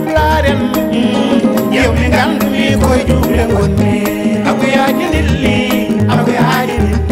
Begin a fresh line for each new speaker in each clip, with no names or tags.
jublaren yow mi gandumi koy juble gonni aguyaji nilli aguyaji nilli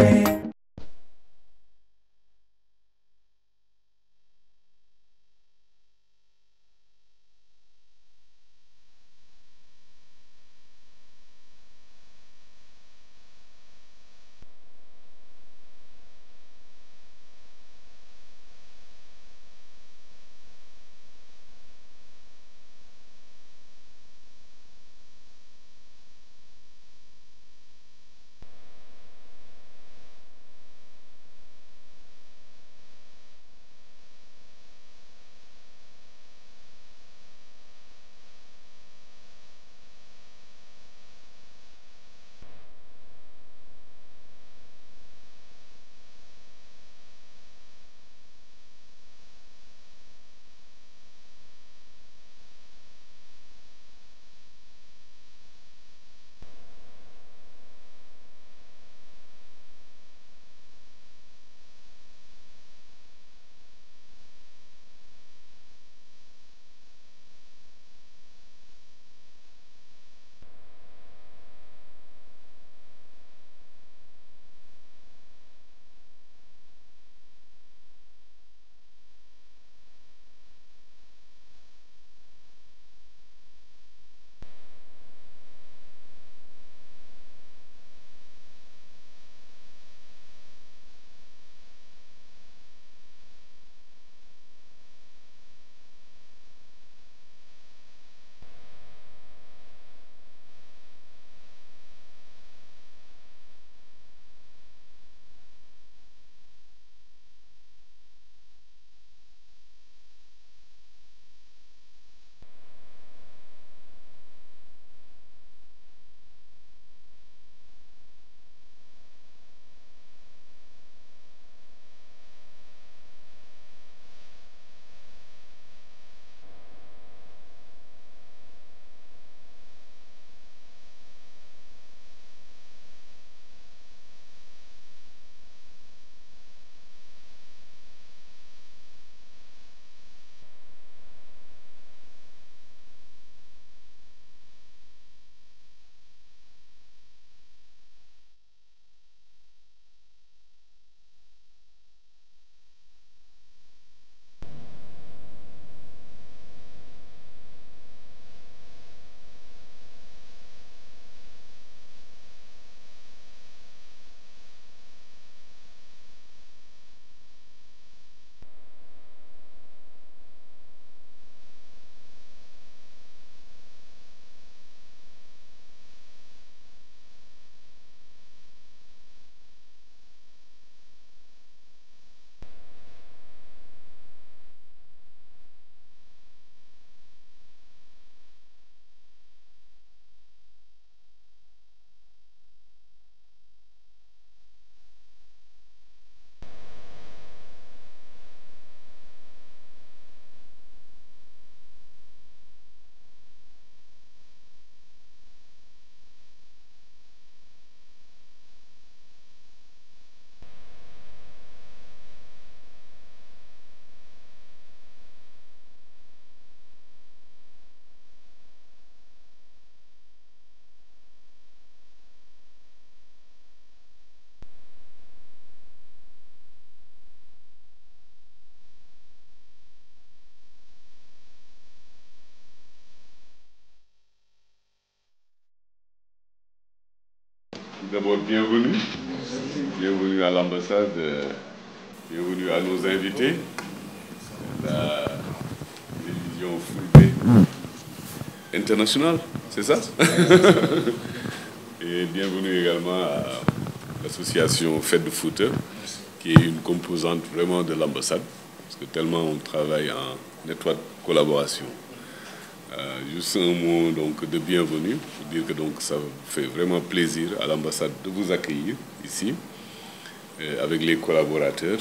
D'abord, bienvenue. Bienvenue à l'ambassade, bienvenue à nos invités, la télévision Fulbe internationale, c'est ça? Et bienvenue également à l'association Fête de Foot, qui est une composante vraiment de l'ambassade, parce que tellement on travaille en étroite collaboration. Juste un mot donc, de bienvenue, pour dire que donc, ça fait vraiment plaisir à l'ambassade de vous accueillir ici, avec les collaborateurs,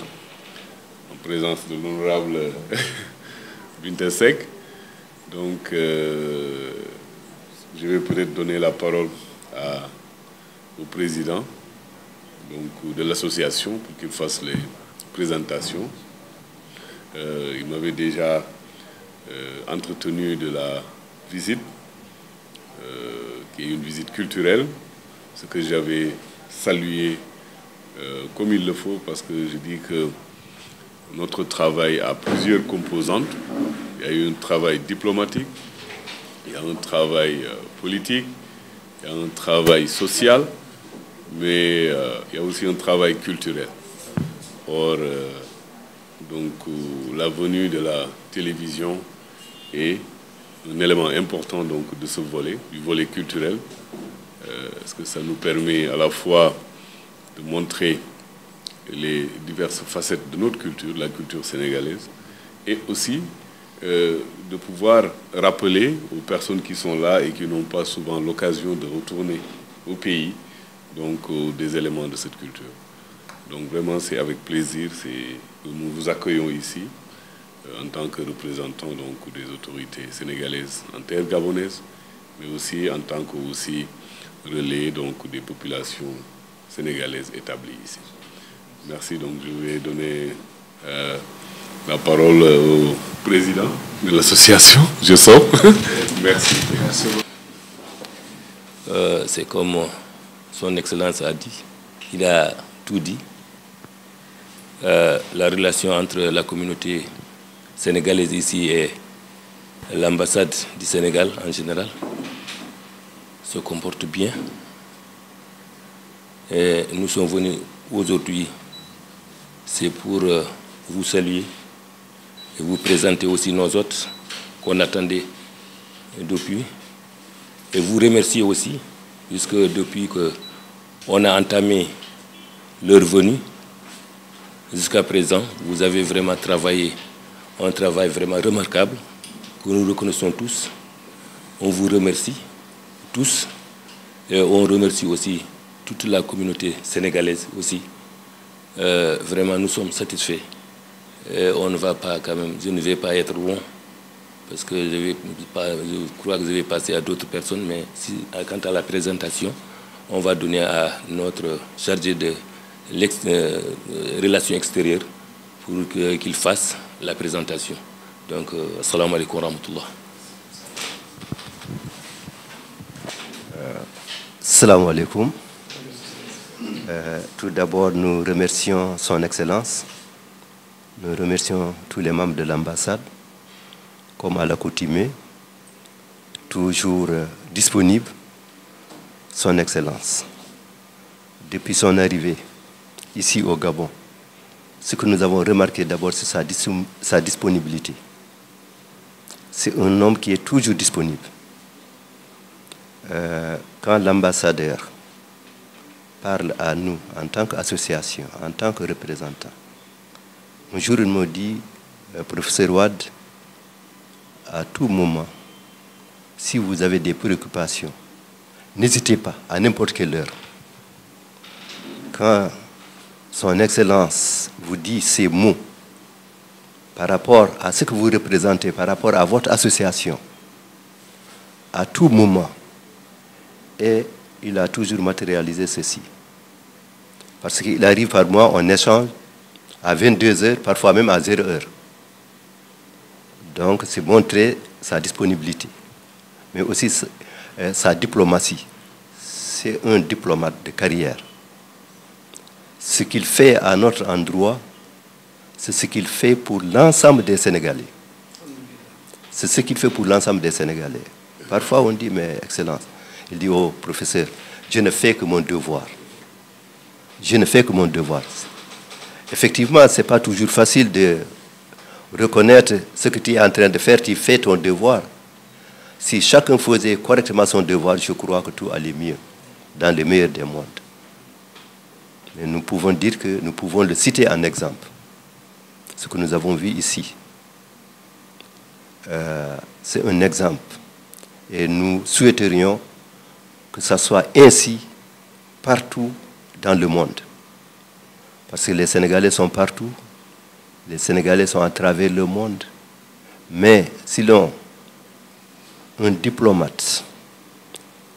en présence de l'honorable Bintesek. Donc, je vais peut-être donner la parole au président donc, de l'association pour qu'il fasse les présentations. Il m'avait déjà entretenu de la visite, qui est une visite culturelle, ce que j'avais salué comme il le faut, parce que je dis que notre travail a plusieurs composantes. Il y a eu un travail diplomatique, il y a un travail politique, il y a un travail social, mais il y a aussi un travail culturel. Or, la venue de la télévision est un élément important de ce volet, du volet culturel, parce que ça nous permet à la fois de montrer les diverses facettes de notre culture, la culture sénégalaise, et aussi de pouvoir rappeler aux personnes qui sont là et qui n'ont pas souvent l'occasion de retourner au pays, des éléments de cette culture. Donc vraiment, c'est avec plaisir que nous vous accueillons ici en tant que représentants des autorités sénégalaises en terre gabonaise, mais aussi en tant que relais des populations sénégalaises établies ici. Merci. Donc je vais donner la parole au président de l'association. Je sors. Merci.
C'est comme son Excellence a dit. Il a tout dit. La relation entre la communauté sénégalaise ici et l'ambassade du Sénégal en général se comporte bien. Et nous sommes venus aujourd'hui, c'est pour vous saluer et vous présenter aussi nos hôtes qu'on attendait depuis. Et vous remercier aussi, puisque depuis qu'on a entamé leur venue, jusqu'à présent, vous avez vraiment travaillé un travail vraiment remarquable que nous reconnaissons tous. On vous remercie tous et on remercie aussi toute la communauté sénégalaise aussi. Vraiment, nous sommes satisfaits. Et on ne va pas quand même, je ne vais pas être loin parce que je crois que je vais passer à d'autres personnes, mais quant à la présentation, on va donner à notre chargé de relations extérieures pour qu'il fasse la présentation. Donc, assalamu alaikum wa rahmatullah.
Assalamu alaikum. Tout d'abord, nous remercions son Excellence. Nous remercions tous les membres de l'ambassade, comme à l'accoutumée, toujours disponible, son Excellence. Depuis son arrivée ici au Gabon, ce que nous avons remarqué d'abord, c'est sa disponibilité. C'est un homme qui est toujours disponible. Quand l'ambassadeur parle à nous en tant qu'association, en tant que représentant, un jour il m'a dit, professeur Wad, à tout moment, si vous avez des préoccupations, n'hésitez pas, à n'importe quelle heure. Quand son Excellence vous dit ces mots par rapport à ce que vous représentez, par rapport à votre association, à tout moment, et il a toujours matérialisé ceci. Parce qu'il arrive par mois, on échange à 22 heures, parfois même à 0 heure. Donc, c'est montrer sa disponibilité, mais aussi sa diplomatie. C'est un diplomate de carrière. Ce qu'il fait à notre endroit, c'est ce qu'il fait pour l'ensemble des Sénégalais. C'est ce qu'il fait pour l'ensemble des Sénégalais. Parfois, on dit, mais Excellence, il dit, oh, professeur, je ne fais que mon devoir. Je ne fais que mon devoir. Effectivement, ce n'est pas toujours facile de reconnaître ce que tu es en train de faire, tu fais ton devoir. Si chacun faisait correctement son devoir, je crois que tout allait mieux, dans le meilleur des mondes. Mais nous pouvons dire que nous pouvons le citer en exemple. Ce que nous avons vu ici, c'est un exemple. Et nous souhaiterions que ça soit ainsi partout dans le monde. Parce que les Sénégalais sont partout, les Sénégalais sont à travers le monde. Mais si l'on, un diplomate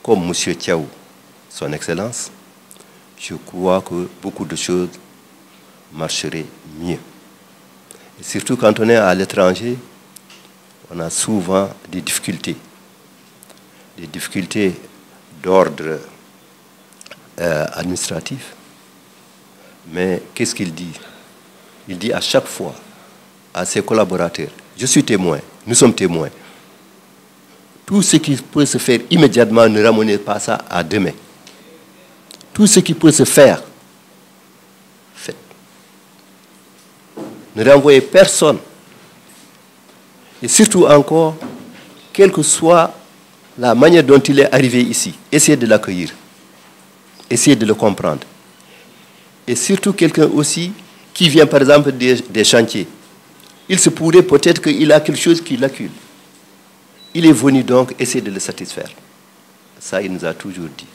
comme M. Thiaw, son Excellence, je crois que beaucoup de choses marcheraient mieux. Et surtout quand on est à l'étranger, on a souvent des difficultés des difficultés d'ordre administratif. Mais qu'est-ce qu'il dit? Il dit à chaque fois à ses collaborateurs, je suis témoin, nous sommes témoins. Tout ce qui peut se faire immédiatement, ne ramenez pas ça à demain. Tout ce qui peut se faire, faites. Ne renvoyez personne. Et surtout encore, quelle que soit la manière dont il est arrivé ici, essayez de l'accueillir. Essayez de le comprendre. Et surtout quelqu'un aussi qui vient par exemple des chantiers. Il se pourrait peut-être qu'il a quelque chose qui l'accule. Il est venu donc essayer de le satisfaire. Ça, il nous a toujours dit.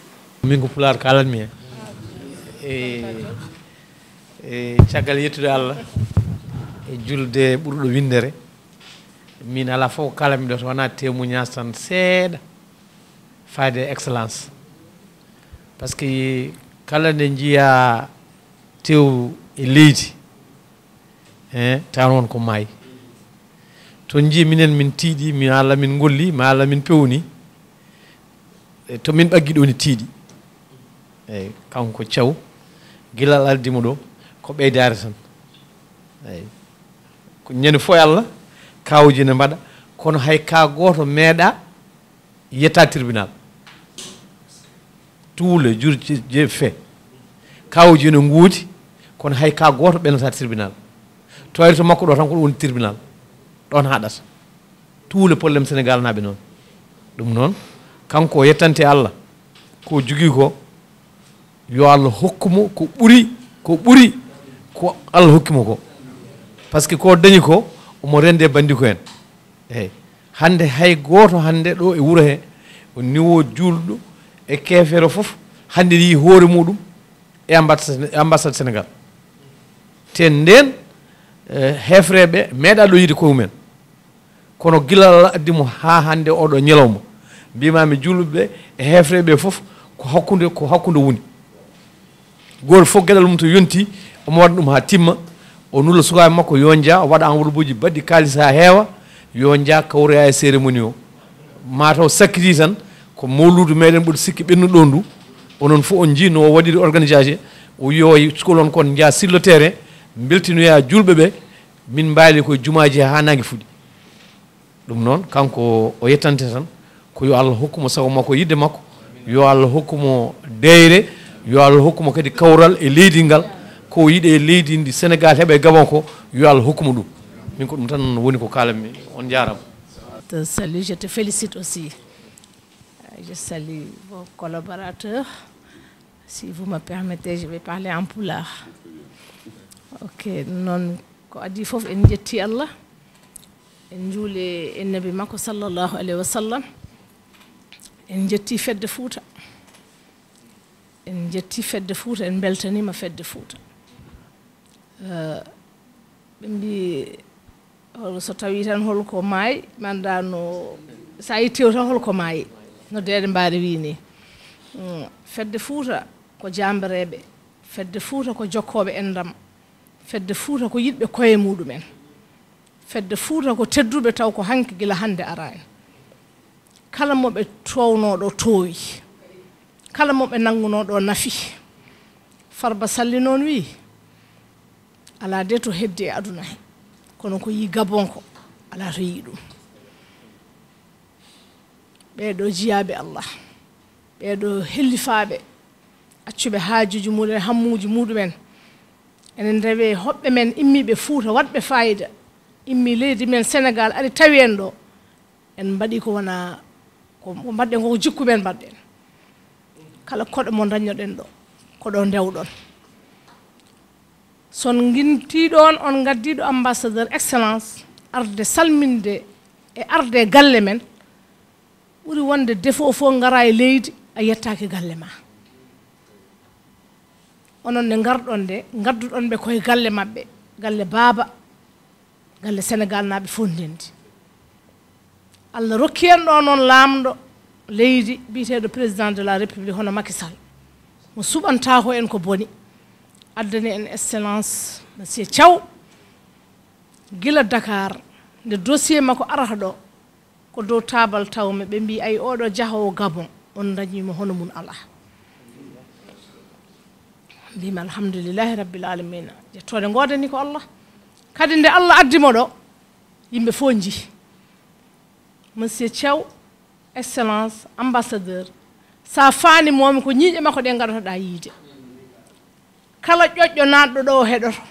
Mingo pular kalan mi caggal yettude Allah e julde ɓurɗo windere min ala fof kalami ɗo to wona témoignage tan seeɗa faade excellence par ce que kala nde jiya tew e leydi tawan won ko maayi to jii minen min tiiɗi mi Allah min golli mi Allah min pewni to min ɓaggi ɗo ni tiiɗi eyyi kanko Thiaw gilal aldimo ɗo ko ɓeydare tan eyyi ko ñande fof Allah kawuji ne mbaɗa kono hay ka goto meeɗa yetta tribunal tuule jurji je fe kawuji ne nguudi kono hay ka goto ɓenata tribunal toyre to makko ɗo tan ko ɗum woni tribunal ɗon haɗata tuule probléme Sénégal naɓe noon ɗum noon kanko yettante Allah ko jogui ko yo Allah hokkumo ko ɓuri ko Allah hokkimo ko par ce que ko dañi ko omo rende bandi ko en eyyi hande hay goto hande ɗo e wuuro he o niveau julɗo e kefere foof hande yi hoore muɗum e ambassade Sénégal te nden hefreɓe meeɗa ɗo yiide koyemumen kono gila Allah addimo ha hande oɗo ñalawma mbimami julɓeɓe e hefreɓe foof ko hakkude woni goto fof gueɗal mum to yonti omo waɗa ɗum ha timma o nulla sukaɓe makko yo jaa o waɗa enveloppe uji baɗɗi kalis ha heewa yo jaa kawroya e cérémonie o mataw sakkiti tan ko mawludu meɗen ɓuuri sikki ɓennuɗo ndu onon fof on jii no waɗiri organisation o yoyi sukolon kon jaa sur le terrain beltinoya julɓeɓe min mbaali koye jumaji ha nangue fuɗi ɗum noon kanko o yettante tan ko yo Allah hokkumo sago makko yidde makko yo Allah hokkumo deyre yo Allah hokkumo kadi kawral e leydi ngal ko yiiɗe e leydi ndi Sénégal heeɓe Gabon ko yo Allah hokkumo ɗum min ko ɗum tan woni ko kalanmi on jarama.
Te salue, je te félicite aussi. Je salue vos collaborateurs. Si vous me permettez, je vais parler en pulaar. Ok, non ko adi fof en jetti Allah en juule en nabi makko sallallahu alayhi wa sallam en jetti fedde Fouta en jetti fedde Fouta en beltanima fedde Fouta ɓe mbi so tawi tan holko maayi manda no sa yi tew tan holko maayi no deɗe mbaari wi ni fedde Fouta ko jambereɓe fedde Fouta ko jokkoɓe endam fedde Fouta ko yiɗɓe koye muɗumen fedde Fouta ko tedduɓe taw ko hanki gila hande arani kala moɓe townoɗo toowi kala moɓe nangunoɗo nafi Farba Salli noon wi ala de to heddi e aduna he kono ko yi Gabon ko ala to yi ɗum ɓeɗo jiyaɓe Allah ɓeɗo hellifaɓe accuɓe haajuji muɗumen hammuji muɗumen enen rewe hoɓɓe men immiɓe Fouta waɗɓe fayida immi leydi men Sénégal ari tawi en ɗo en mbaɗi ko wona ko mbaɗɗen ko jikku men mbaɗɗen kala koɗo mo dañnoɗen ɗo ko ɗo ndewɗon son gintiɗon on gaddiɗo ambassadeur excellence arde salminde e arde galle men ɓuri wonde défaut fof ngara e leydi a yettaki galle ma onon nde garɗon nde gadduɗon ɓe koye galle maɓɓe galle baaba galle Sénégal naɓe fof ndendi Allah rokki en ɗo noon laamɗo leydi biyeteɗo président de la république hono Macky Sall mo suɓantako en ko boni addani en excellence monsieur Thiaw gila Dakar nde dossier makko arata ɗo ko dow tabal tawme ɓe mbi ay oɗo jahowo Gabon on dañimo hono mun ala mbimi alhamdulillahi rabbil alamina jettode godani ko Allah kadi nde Allah addimo ɗo yimɓe fof jii monsieur Thiaw excellence ambassadeur sa faani momi ko ñiiƴe makko ɗe gaɗotoɗa yiide kala ƴoƴƴo nanɗo ɗo o heɗoto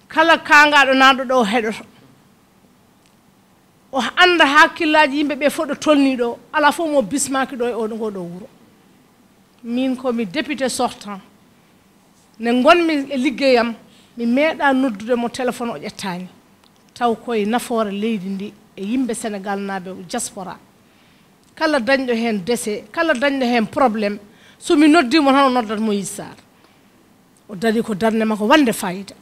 kala kangaɗo nanɗo ɗo o heɗoto o anda hakkillaji yimɓe ɓe fof ɗo tolni ɗo ala fof mo bismaki ɗo e ngoɗo wuuro min komi député sortant ne gonmi e liggeyam mi meeɗa noddude mo téléphone o ƴettani taw koye nafoore leydi ndi e yimɓe Sénégal naaɓe diaspora kala dañɗo hen décès kala dañɗo hen probléme somi noddimo tan o noddat Moïse Sarr o dari ko darde makko wande fayida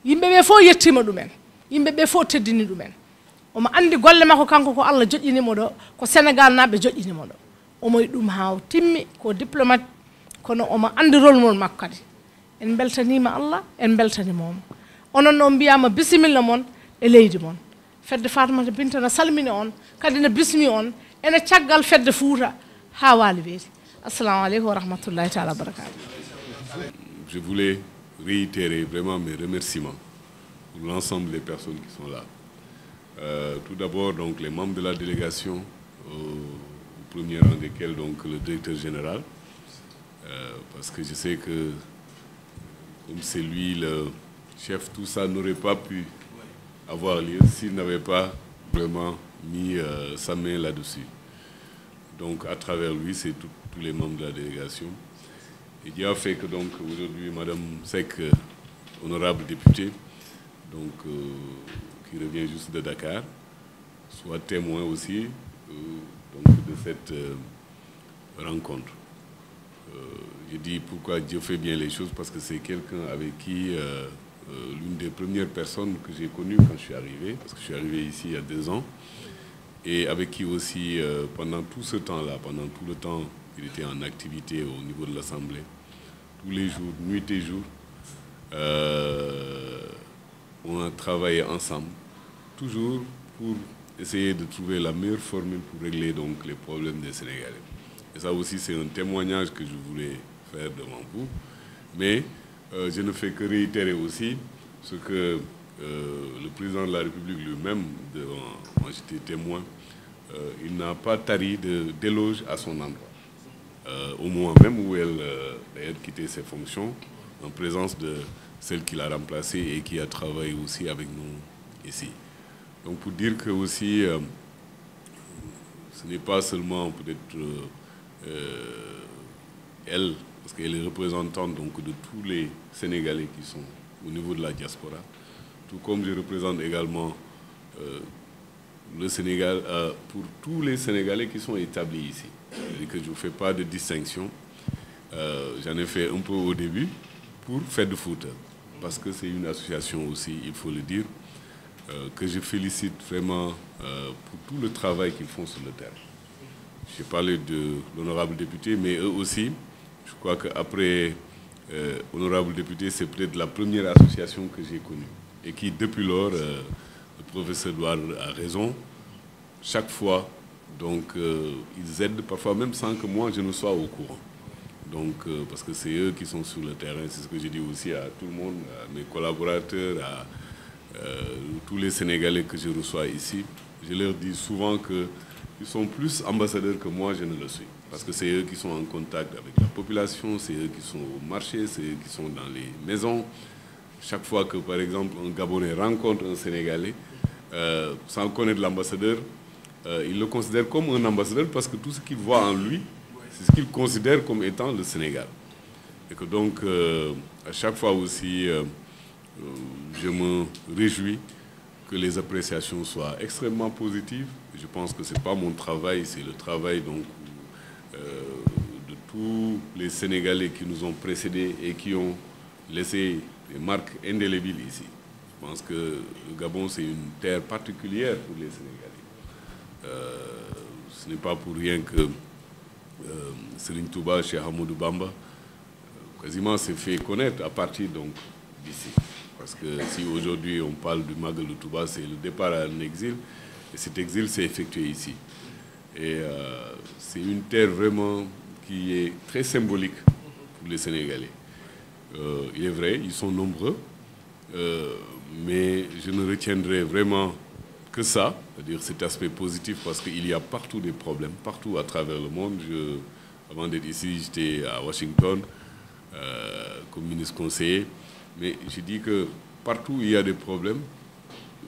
yimɓe ɓe fof yettima ɗumen yimɓe ɓe fof teddini ɗumen omo andi golle makko kanko ko Allah joƴƴinimo ɗo ko Sénégal naaɓe joƴƴinimo ɗo omo yi ɗum ha timmi ko diplomate kono omo andi rôle mol makko kadi en beltanima Allah en beltanimomo onon noon mbiyama bisimilla moon e leydi moon fedde Fatoumata Binta ne salmini on kadi ne bismi on ene caggal fedde Fouta ha waali weeti assalamu aleykum wa rahmatullahi taala wa barakatuh.
Je voulais réitérer vraiment mes remerciements pour l'ensemble des personnes qui sont là. Tout d'abord, donc, les membres de la délégation, au premier rang desquels donc, le directeur général, parce que je sais que, comme c'est lui le chef, tout ça n'aurait pas pu avoir lieu s'il n'avait pas vraiment mis sa main là-dessus. Donc, à travers lui, c'est tous les membres de la délégation. Et Dieu a fait que donc aujourd'hui, Madame Seck, honorable députée, donc qui revient juste de Dakar, soit témoin aussi donc, de cette rencontre. Je dis pourquoi Dieu fait bien les choses, parce que c'est quelqu'un avec qui, l'une des premières personnes que j'ai connues quand je suis arrivé, parce que je suis arrivé ici il y a 2 ans, et avec qui aussi, pendant tout ce temps-là, pendant tout le temps, il était en activité au niveau de l'Assemblée, tous les jours, nuit et jour. On a travaillé ensemble, toujours pour essayer de trouver la meilleure formule pour régler donc, les problèmes des Sénégalais. Et ça aussi, c'est un témoignage que je voulais faire devant vous. Mais je ne fais que réitérer aussi ce que le président de la République lui-même, moi j'étais témoin, il n'a pas tari d'éloge à son endroit. Au moment même où elle d'ailleurs quitté ses fonctions, en présence de celle qui l'a remplacée et qui a travaillé aussi avec nous ici. Donc pour dire que aussi, ce n'est pas seulement peut-être elle, parce qu'elle est représentante donc, de tous les Sénégalais qui sont au niveau de la diaspora, tout comme je représente également le Sénégal pour tous les Sénégalais qui sont établis ici. Et que je ne fais pas de distinction. J'en ai fait un peu au début pour faire de foot, parce que c'est une association aussi, il faut le dire, que je félicite vraiment pour tout le travail qu'ils font sur le terrain. J'ai parlé de l'honorable député, mais eux aussi, je crois qu'après honorable député, c'est peut-être la première association que j'ai connue, et qui, depuis lors, le professeur Douard a raison, chaque fois, donc ils aident parfois même sans que moi je ne sois au courant. Donc parce que c'est eux qui sont sur le terrain, c'est ce que je dis aussi à tout le monde, à mes collaborateurs, à tous les Sénégalais que je reçois ici. Je leur dis souvent qu'ils sont plus ambassadeurs que moi, je ne le suis. Parce que c'est eux qui sont en contact avec la population, c'est eux qui sont au marché, c'est eux qui sont dans les maisons. Chaque fois que, par exemple, un Gabonais rencontre un Sénégalais, sans connaître l'ambassadeur, il le considère comme un ambassadeur parce que tout ce qu'il voit en lui, c'est ce qu'il considère comme étant le Sénégal. Et que donc, à chaque fois aussi, je me réjouis que les appréciations soient extrêmement positives. Je pense que ce n'est pas mon travail, c'est le travail donc, de tous les Sénégalais qui nous ont précédés et qui ont laissé des marques indélébiles ici. Je pense que le Gabon, c'est une terre particulière pour les Sénégalais. Ce n'est pas pour rien que Serigne Touba, Cheikh Ahmadou Bamba, quasiment s'est fait connaître à partir d'ici. Parce que si aujourd'hui on parle du Magal de Touba, c'est le départ à un exil, Et cet exil s'est effectué ici. Et c'est une terre vraiment qui est très symbolique pour les Sénégalais. Il est vrai, ils sont nombreux, mais je ne retiendrai vraiment que ça, c'est-à-dire cet aspect positif, parce qu'il y a partout des problèmes, partout à travers le monde. Avant d'être ici, j'étais à Washington comme ministre conseiller, mais je dis que partout il y a des problèmes.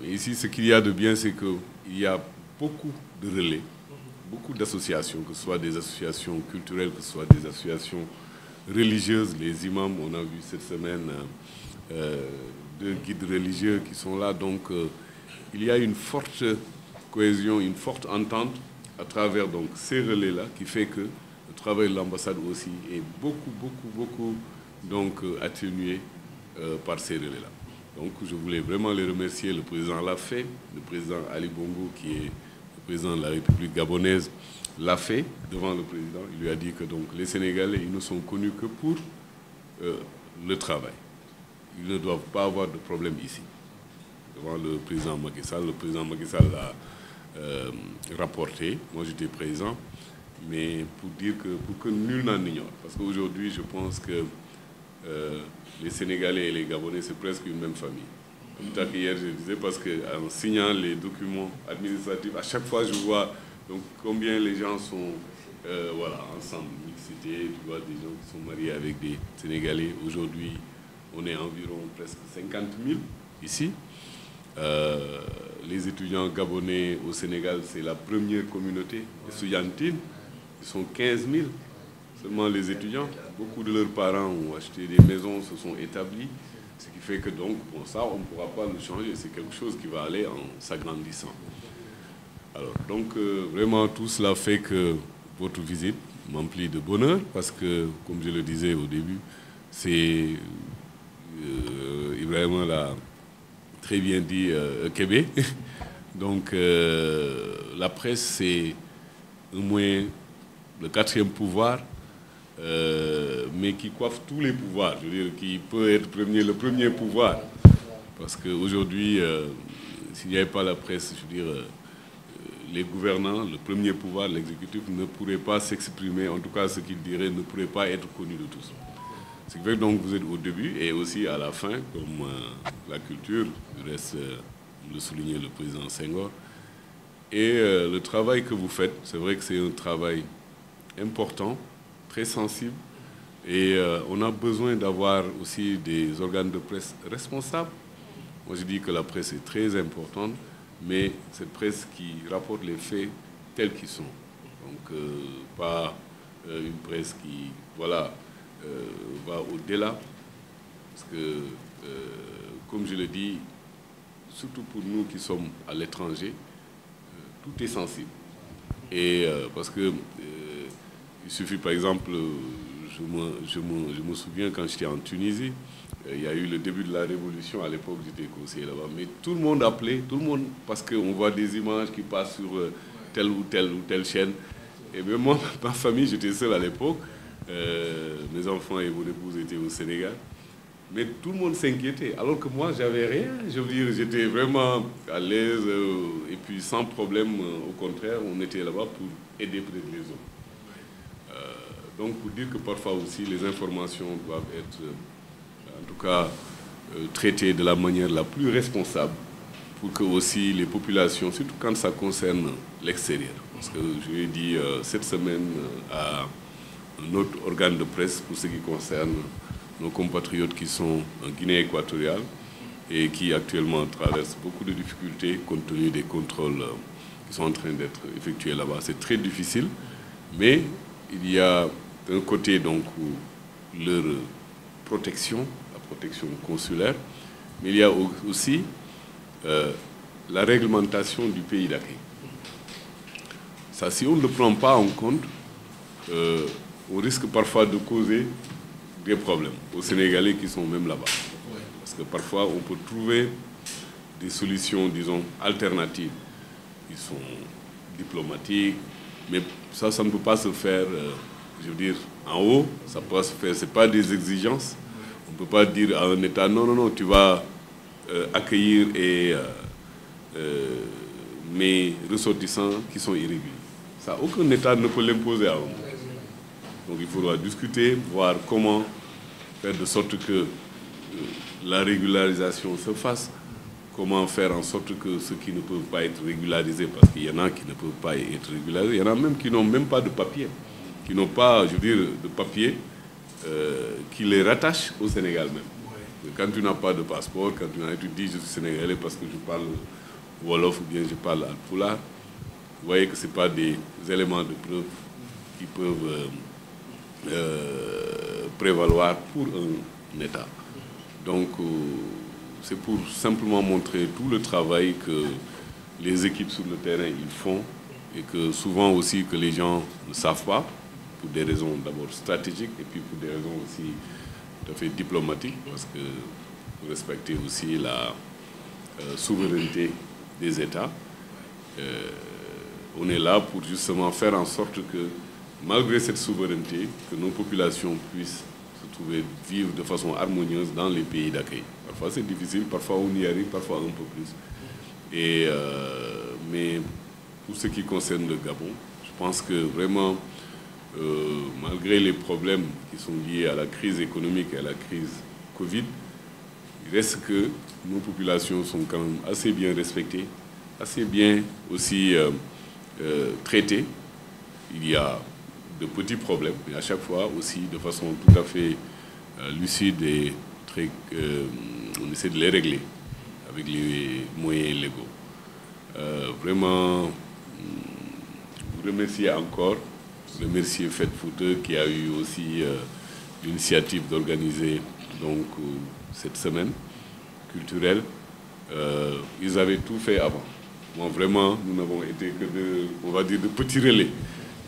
Mais ici, ce qu'il y a de bien, c'est qu'il y a beaucoup de relais, beaucoup d'associations, que ce soit des associations culturelles, que ce soit des associations religieuses. Les imams, on a vu cette semaine 2 guides religieux qui sont là. Donc, il y a une forte cohésion, une forte entente à travers donc, ces relais-là qui fait que le travail de l'ambassade aussi est beaucoup donc, atténué par ces relais-là. Donc je voulais vraiment les remercier. Le président l'a fait, le président Ali Bongo, qui est le président de la République gabonaise, l'a fait devant le président. Il lui a dit que donc, les Sénégalais, ils ne sont connus que pour le travail. Ils ne doivent pas avoir de problème ici. Devant le président Macky Sall l'a rapporté. Moi, j'étais présent. Mais pour dire que, pour que nul n'en ignore. Parce qu'aujourd'hui, je pense que les Sénégalais et les Gabonais, c'est presque une même famille. Comme tout à l'heure, hier, je disais, parce qu'en signant les documents administratifs, à chaque fois, je vois donc, combien les gens sont voilà, ensemble. Mixité, tu vois, des gens qui sont mariés avec des Sénégalais. Aujourd'hui, on est environ presque 50 000 ici. Les étudiants gabonais au Sénégal, c'est la première communauté estudiantine. Ils sont 15 000, seulement les étudiants. Beaucoup de leurs parents ont acheté des maisons, se sont établis. Ce qui fait que donc, bon, ça, on ne pourra pas le changer. C'est quelque chose qui va aller en s'agrandissant. Alors, donc, vraiment, tout cela fait que votre visite m'emplit de bonheur parce que, comme je le disais au début, c'est... Ibrahima l'a très bien dit, Québec. Donc, la presse, c'est un moyen, le 4e pouvoir, mais qui coiffe tous les pouvoirs. Je veux dire, qui peut être le premier pouvoir. Parce qu'aujourd'hui, s'il n'y avait pas la presse, je veux dire, les gouvernants, le premier pouvoir, l'exécutif, ne pourraient pas s'exprimer. En tout cas, ce qu'ils diraient ne pourrait pas être connu de tous. Ce qui fait que donc vous êtes au début et aussi à la fin, comme la culture, reste le souligner le président Senghor. Et le travail que vous faites, c'est vrai que c'est un travail important, très sensible. Et on a besoin d'avoir aussi des organes de presse responsables. Moi, je dis que la presse est très importante, mais cette presse qui rapporte les faits tels qu'ils sont. Donc, pas une presse qui, voilà, va au-delà. Parce que, comme je le dis, surtout pour nous qui sommes à l'étranger, tout est sensible. Et parce que il suffit, par exemple, je me souviens quand j'étais en Tunisie, il y a eu le début de la révolution, à l'époque j'étais conseiller là-bas, mais tout le monde appelait, tout le monde, parce qu'on voit des images qui passent sur telle ou telle chaîne. Et même moi, ma famille, j'étais seul à l'époque, mes enfants et mon épouse étaient au Sénégal, mais tout le monde s'inquiétait, alors que moi, j'avais rien, je veux dire, j'étais vraiment à l'aise, et puis sans problème, au contraire, on était là-bas pour aider peut-être les autres. Donc, pour dire que parfois aussi, les informations doivent être, en tout cas, traitées de la manière la plus responsable pour que aussi les populations, surtout quand ça concerne l'extérieur. Parce que je l'ai dit cette semaine à un autre organe de presse pour ce qui concerne nos compatriotes qui sont en Guinée équatoriale et qui actuellement traversent beaucoup de difficultés compte tenu des contrôles qui sont en train d'être effectués là-bas. C'est très difficile, mais il y a d'un côté donc leur protection, la protection consulaire, mais il y a aussi la réglementation du pays d'accueil. Ça, si on ne le prend pas en compte, on risque parfois de causer des problèmes aux Sénégalais qui sont même là-bas. Parce que parfois, on peut trouver des solutions, disons, alternatives, qui sont diplomatiques, mais ça ne peut pas se faire, je veux dire, en haut, ça peut se faire, ce n'est pas des exigences. On ne peut pas dire à un État, non, non, non, tu vas accueillir et mes ressortissants qui sont irréguliers. Ça, aucun État ne peut l'imposer à eux. Donc il faudra discuter, voir comment faire de sorte que la régularisation se fasse, comment faire en sorte que ceux qui ne peuvent pas être régularisés, parce qu'il y en a qui ne peuvent pas être régularisés, il y en a même qui n'ont même pas de papier, qui n'ont pas, je veux dire, de papier qui les rattache au Sénégal même. Quand tu n'as pas de passeport, quand tu dis je suis sénégalais parce que je parle Wolof ou bien je parle Alpulaar, vous voyez que ce n'est pas des éléments de preuve qui peuvent prévaloir pour un État. Donc, c'est pour simplement montrer tout le travail que les équipes sur le terrain ils font et que souvent aussi que les gens ne savent pas, pour des raisons d'abord stratégiques et puis pour des raisons aussi tout à fait diplomatiques, parce que vous respectez aussi la souveraineté des États. On est là pour justement faire en sorte que, malgré cette souveraineté, que nos populations puissent se trouver, vivre de façon harmonieuse dans les pays d'accueil. Parfois c'est difficile, parfois on y arrive, parfois un peu plus. Mais pour ce qui concerne le Gabon, je pense que vraiment, malgré les problèmes qui sont liés à la crise économique et à la crise Covid, il reste que nos populations sont quand même assez bien respectées, assez bien aussi traitées. Il y a de petits problèmes, mais à chaque fois aussi de façon tout à fait lucide et très, on essaie de les régler avec les moyens légaux. Vraiment, je vous remercie encore. Remercier Fête Fouta qui a eu aussi l'initiative d'organiser donc cette semaine culturelle. Ils avaient tout fait avant. Moi, vraiment, nous n'avons été que on va dire, de petits relais.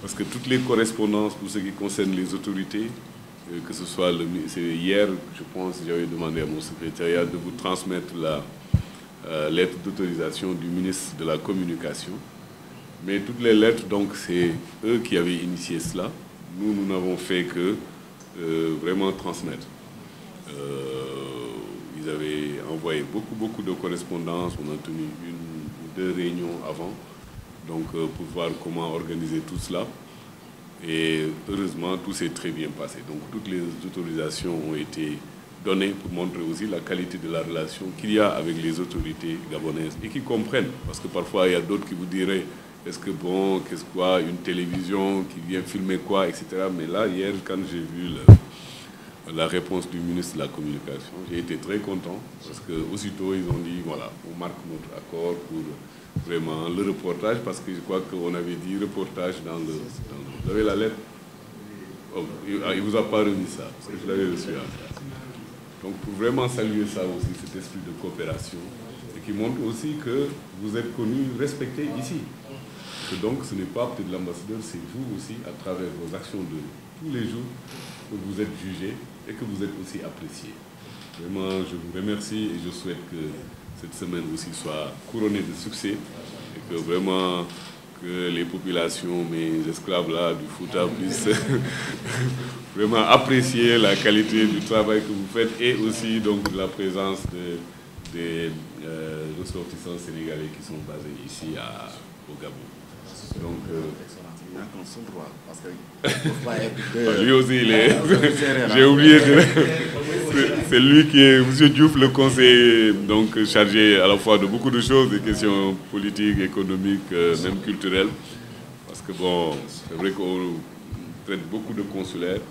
Parce que toutes les correspondances pour ce qui concerne les autorités, que ce soit hier, je pense, j'avais demandé à mon secrétariat de vous transmettre la lettre d'autorisation du ministre de la Communication. Mais toutes les lettres, donc, c'est eux qui avaient initié cela. Nous n'avons fait que vraiment transmettre. Ils avaient envoyé beaucoup de correspondances. On a tenu 1 ou 2 réunions avant, donc pour voir comment organiser tout cela. Et heureusement, tout s'est très bien passé. Donc toutes les autorisations ont été données pour montrer aussi la qualité de la relation qu'il y a avec les autorités gabonaises et qui comprennent. Parce que parfois, il y a d'autres qui vous diraient est-ce que bon, qu'est-ce quoi, une télévision qui vient filmer quoi, etc. Mais là, hier, quand j'ai vu la réponse du ministre de la Communication, j'ai été très content parce qu'aussitôt, ils ont dit, voilà, on marque notre accord pour vraiment le reportage, parce que je crois qu'on avait dit reportage dans le... Vous avez la lettre? Oh, il ne vous a pas remis ça, parce que je l'avais reçu. Donc, pour vraiment saluer ça aussi, cet esprit de coopération, et qui montre aussi que vous êtes connus, respectés ici. Que donc, ce n'est pas peut-être l'ambassadeur, c'est vous aussi, à travers vos actions de tous les jours, que vous êtes jugés et que vous êtes aussi appréciés. Vraiment, je vous remercie et je souhaite que cette semaine aussi soit couronnée de succès et que vraiment que les populations, mes esclaves là du Fouta puissent vraiment apprécier la qualité du travail que vous faites et aussi donc la présence des ressortissants sénégalais qui sont basés ici au Gabon. Donc, lui aussi, j'ai oublié, c'est lui qui est, M. Diouf, le conseiller donc, chargé à la fois de beaucoup de choses, des questions politiques, économiques, même culturelles. Parce que bon, c'est vrai qu'on traite beaucoup de consulaires,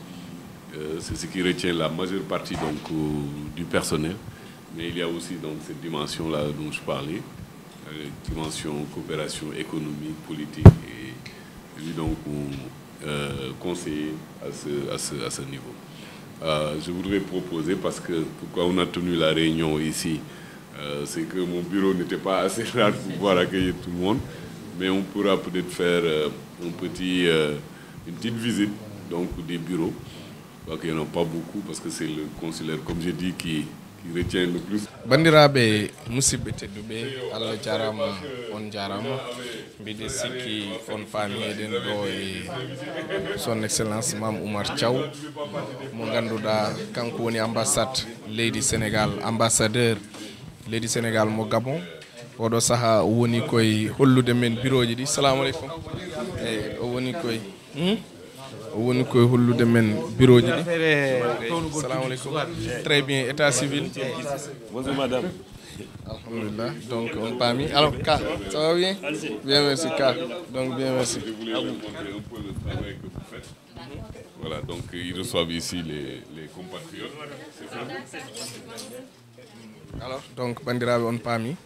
c'est ce qui retient la majeure partie donc, du personnel. Mais il y a aussi donc, cette dimension-là dont je parlais, dimension coopération économique, politique, et lui donc conseiller à ce niveau. Je voudrais proposer, parce que pourquoi on a tenu la réunion ici, c'est que mon bureau n'était pas assez large pour pouvoir accueillir tout le monde, mais on pourra peut-être faire une petite visite donc, des bureaux. Je crois qu'il n'y en a pas beaucoup, parce que c'est le consulaire, comme j'ai dit, qui retient le plus.
Bandiraɓe musidɓe tedduɓe Allah jarama on jarama mbiɗe sikki on faami eɗen ɗo e son excellence Mame Oumar Thiaw mo ganduɗa kanko woni ambassade leydi Sénégal, ambassadeur leydi Sénégal mo Gabon, oɗo saha o woni koye hollude men bureau ji ɗi salamu aleykum eyyi o woni koye hollude men bureau ji ɗi salamu aleykum très bien état civil
Bonjour madame.
alhamdulillah donc on paami alors Ka ça va bien bien merci Ka donc bien merci.
Je voulais vous montrer un peu le travail que vous faites. Voilà, donc ils reçoivent ici les compatriotes.
alors donc bandiraɓe on paami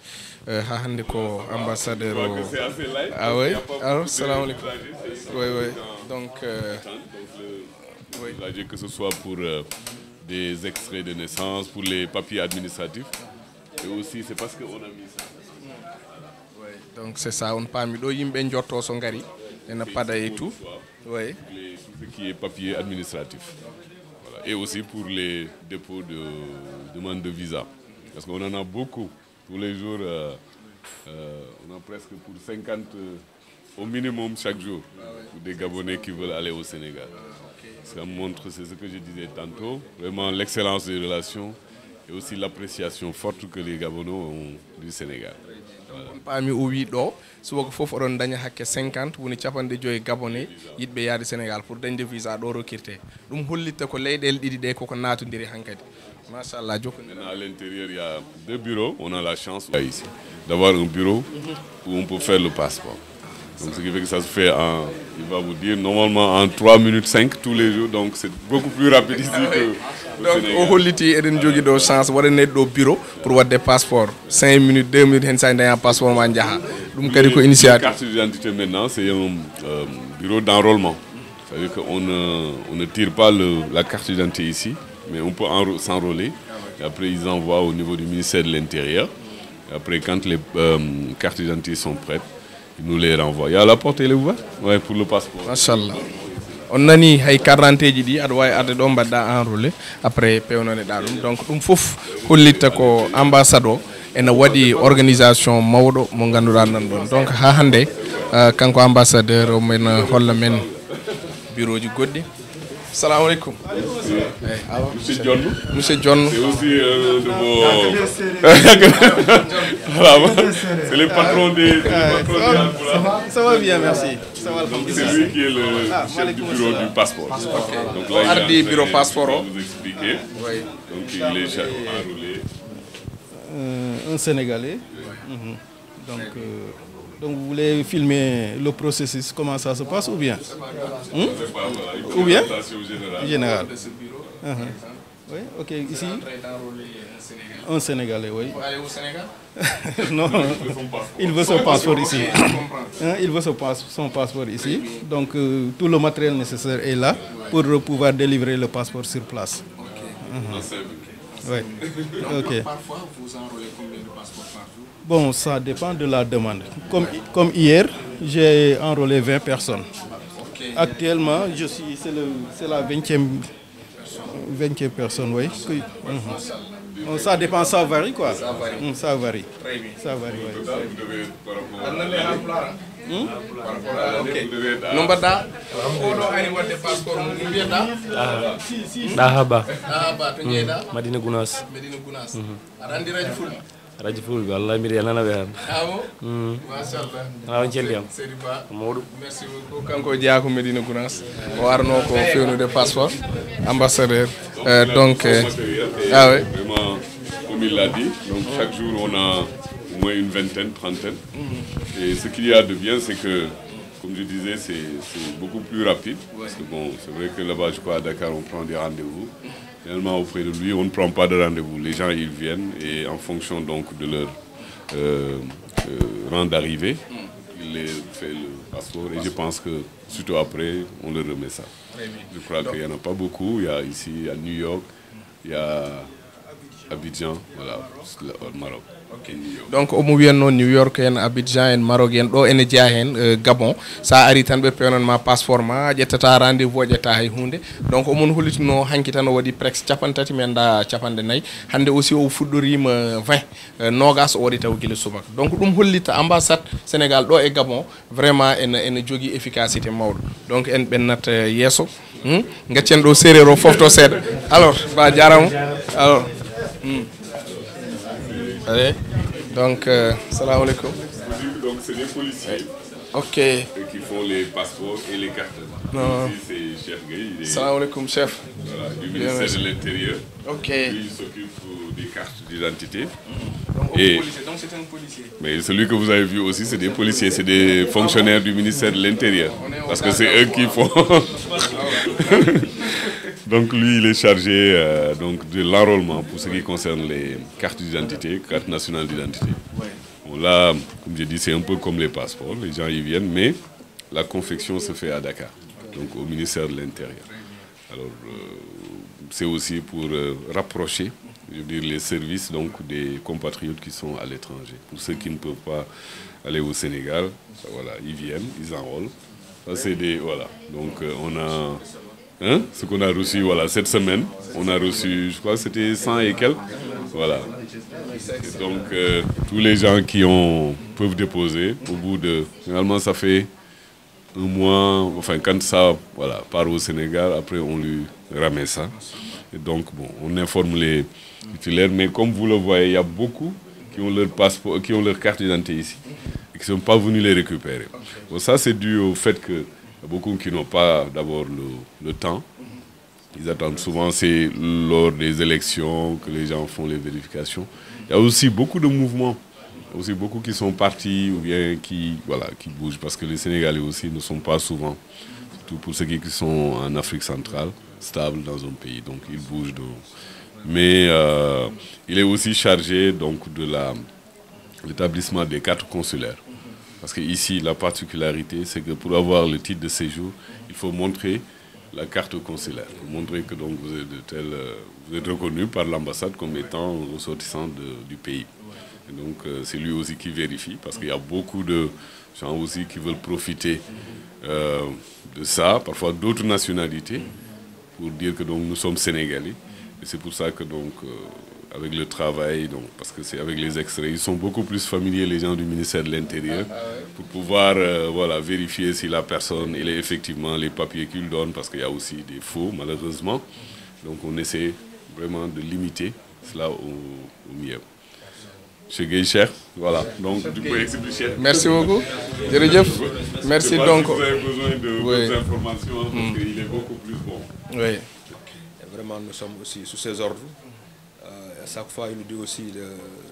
ha hande ko ambassadeur o
C'est assez light.
ah oui alors salamu aleykum oui donc
Que ce soit pour des extraits de naissance, pour les papiers administratifs. Et aussi, c'est parce qu'on a mis ça.
oui donc c'est ça on paami ɗo yimɓe jotto so ngari ena pada et tout oui
Tout ce qui est papier administratif. Voilà. Et aussi pour les dépôts de demande de visa. Parce qu'on en a beaucoup. Tous les jours, on a presque pour 50 au minimum chaque jour. Pour des Gabonais qui veulent aller au Sénégal. Ça montre, c'est ce que je disais tantôt, vraiment l'excellence des relations et aussi l'appréciation forte que les Gabonais ont du Sénégal.
on paami o wi ɗo subaka fof oɗon daña hakke 50 woni 50 gabonais yiɗɓe yaade sénégal pour dañde visa ɗo rokkirte ɗum hollitta ko leyɗele ɗiɗi ɗe koko natodiri hankkadi machallah jokkoni.
Maintenant, à l'intérieur, il y a 2 bureaux. On a la chance ici d'avoir un bureau où on peut faire le passeport. Donc, ce qui fait que ça se fait il va vous dire, normalement en 3 minutes 5 tous les jours. Donc, c'est beaucoup plus rapide ici que
donc o holliti eɗen jogui ɗo chance waɗaneɗo ɗo bureau pour wadde passeport 5 minutes 2 minutes hen sa daña passeport ma jaaha ɗum kadi ko initiative.
La carte d'identité maintenant, c'est un bureau d'enrôlement. C'est-à-dire qu'on ne tire pas la carte d'identité ici, mais on peut s'enrôler. Et après, ils envoient au niveau du ministère de l'Intérieur. Et après, quand les cartes d'identité sont prêtes, ils nous les renvoient. Il y a la porte, elle est ouverte? Ouais, pour le passeport.
machallah on nani hay carte ɗi aɗa wawi arde ɗo mbadda enrôlé après pewnoneɗa ɗum donc ɗum foof hollitta ko ambassade o ene waɗi organisation mawɗo mo ganduɗa nan ɗon donc ha hande kanko ambassadeur o men holla men bureau ji goɗɗi salamu aleykum
Monsieur John.
monsieur John
C'est aussi de vos... Voilà, c'est le patron des...
Ça va bien, merci. Ça va,
C'est lui qui est le chef du bureau du passeport. Donc là,
Ardi
il est
bureau passeport.
va vous expliquer. Donc il est enrôlé.
Un Sénégalais. Donc vous voulez filmer le processus, comment ça se passe ou bien Ou bien Général. Oui, ok, ici. Un Sénégalais, oui.
Vous allez au Sénégal?
Non, il veut son passeport ici. Il veut son passeport ici. Donc tout le matériel nécessaire est là pour pouvoir délivrer le passeport sur place. Oui. Ok.
Parfois, vous enrôlez combien de passeports par jour?
Bon, ça dépend de la demande. Comme hier, j'ai enrôlé 20 personnes. Actuellement, c'est la 20e personne, oui. Bon, ça dépend, ça varie quoi. Ça varie.
Très bien.
Ça varie, oui.
No mbaɗɗa oɗo ani wadde passeport mum mbiyeɗa
ɗaha ba
to jeeyɗa
Madina Gounass
Medina Gounass aɗa andi radio fulɓe
radio fulɓe wallahi mbiɗa nanaɓe han
amo machallah
ala on celli am
seydi ba
mawɗum
merci beaucoup kanko jeeya ko Medina Gounass o arno ko fewnude passeport ambassadeur donc ah oui
Vraiment, comme il l'a dit, donc chaque jour on a au moins une vingtaine, trentaine. Et ce qu'il y a de bien, c'est que, comme je disais, c'est beaucoup plus rapide. Parce que bon, c'est vrai que là-bas, je crois, à Dakar, on prend des rendez-vous. Finalement, auprès de lui, on ne prend pas de rendez-vous. Les gens, ils viennent et en fonction donc de leur rang d'arrivée, il les fait le passeport. Et je pense que, surtout après, on leur remet ça. Je crois qu'il n'y en a pas beaucoup. Il y a ici, à New York, il y a Abidjan, voilà, au Maroc.
donc omo wiyanno New York en Abidjan en Maroc en ɗo ene jeeya hen Gabon sa ari tan ɓe pewnanma passeport ma ƴettata rendez-vous ƴetta hay hunde donc omon hollitino hanki tan o waɗi presque 30 mi anda 49 hande aussi o fuɗɗorima 20 nogas o waɗi taw guila subaka donc ɗum hollitta ambassade Sénégal ɗo e Gabon vraiment ene jogui efficacité mawɗo donc en ɓennat yesso gaccen ɗo séréer o fofto seeɗa alors ba jarama alors allez Donc, salam alaikum.
Donc, c'est des policiers.
Ok.
Qui font les passeports et les cartes.
Non.
Ici, c'est Chef Gueye.
Salam alaikum, chef.
Voilà, du ministère de l'Intérieur.
Ok.
Lui, il s'occupe des cartes d'identité.
Donc, c'est un policier.
Mais celui que vous avez vu aussi, c'est des policiers, c'est des fonctionnaires du ministère de l'Intérieur. Parce que c'est eux qui font. Donc lui, il est chargé donc de l'enrôlement pour ce qui concerne les cartes d'identité, cartes nationales d'identité. Bon, là, comme j'ai dit, c'est un peu comme les passeports, les gens y viennent, mais la confection se fait à Dakar, donc au ministère de l'Intérieur. Alors, c'est aussi pour rapprocher, je veux dire, les services donc, des compatriotes qui sont à l'étranger. Pour ceux qui ne peuvent pas aller au Sénégal, voilà, ils viennent, ils enrôlent. Ça, c'est des... Voilà. Donc, on a... Hein, ce qu'on a reçu, voilà, cette semaine, on a reçu, je crois que c'était 100 et quelques. Voilà. Et donc, tous les gens qui peuvent déposer, au bout de... Généralement, ça fait un mois, enfin, quand ça voilà, part au Sénégal, après, on lui ramène ça. Et donc, bon, on informe les titulaires, mais comme vous le voyez, il y a beaucoup qui ont leur passeport, qui ont leur carte d'identité ici, et qui ne sont pas venus les récupérer. Bon, ça, c'est dû au fait que il y a beaucoup qui n'ont pas d'abord le temps. Ils attendent souvent, c'est lors des élections que les gens font les vérifications. Il y a aussi beaucoup de mouvements, aussi beaucoup qui sont partis ou bien qui bougent parce que les Sénégalais aussi ne sont pas souvent, surtout pour ceux qui sont en Afrique centrale, stables dans un pays. Donc ils bougent. Mais il est aussi chargé donc, de l'établissement des cartes consulaires. Parce qu'ici, la particularité, c'est que pour avoir le titre de séjour, il faut montrer la carte consulaire. Pour montrer que donc, vous êtes reconnu par l'ambassade comme étant ressortissant du pays. Et donc, c'est lui aussi qui vérifie, parce qu'il y a beaucoup de gens aussi qui veulent profiter de ça, parfois d'autres nationalités, pour dire que donc, nous sommes Sénégalais. Et c'est pour ça que donc... avec le travail, donc, parce que c'est avec les extraits, ils sont beaucoup plus familiers, les gens du ministère de l'Intérieur, pour pouvoir voilà, vérifier si la personne, il est effectivement les papiers qu'il donne, parce qu'il y a aussi des faux, malheureusement. Donc on essaie vraiment de limiter cela au mieux. Chez Gueye, voilà, donc du coup, expliquer.
Merci beaucoup. Merci donc.
Vous avez besoin de informations, parce qu'il est beaucoup plus bon.
Oui. Et vraiment, nous sommes aussi sous ses ordres. Chaque fois, il nous dit aussi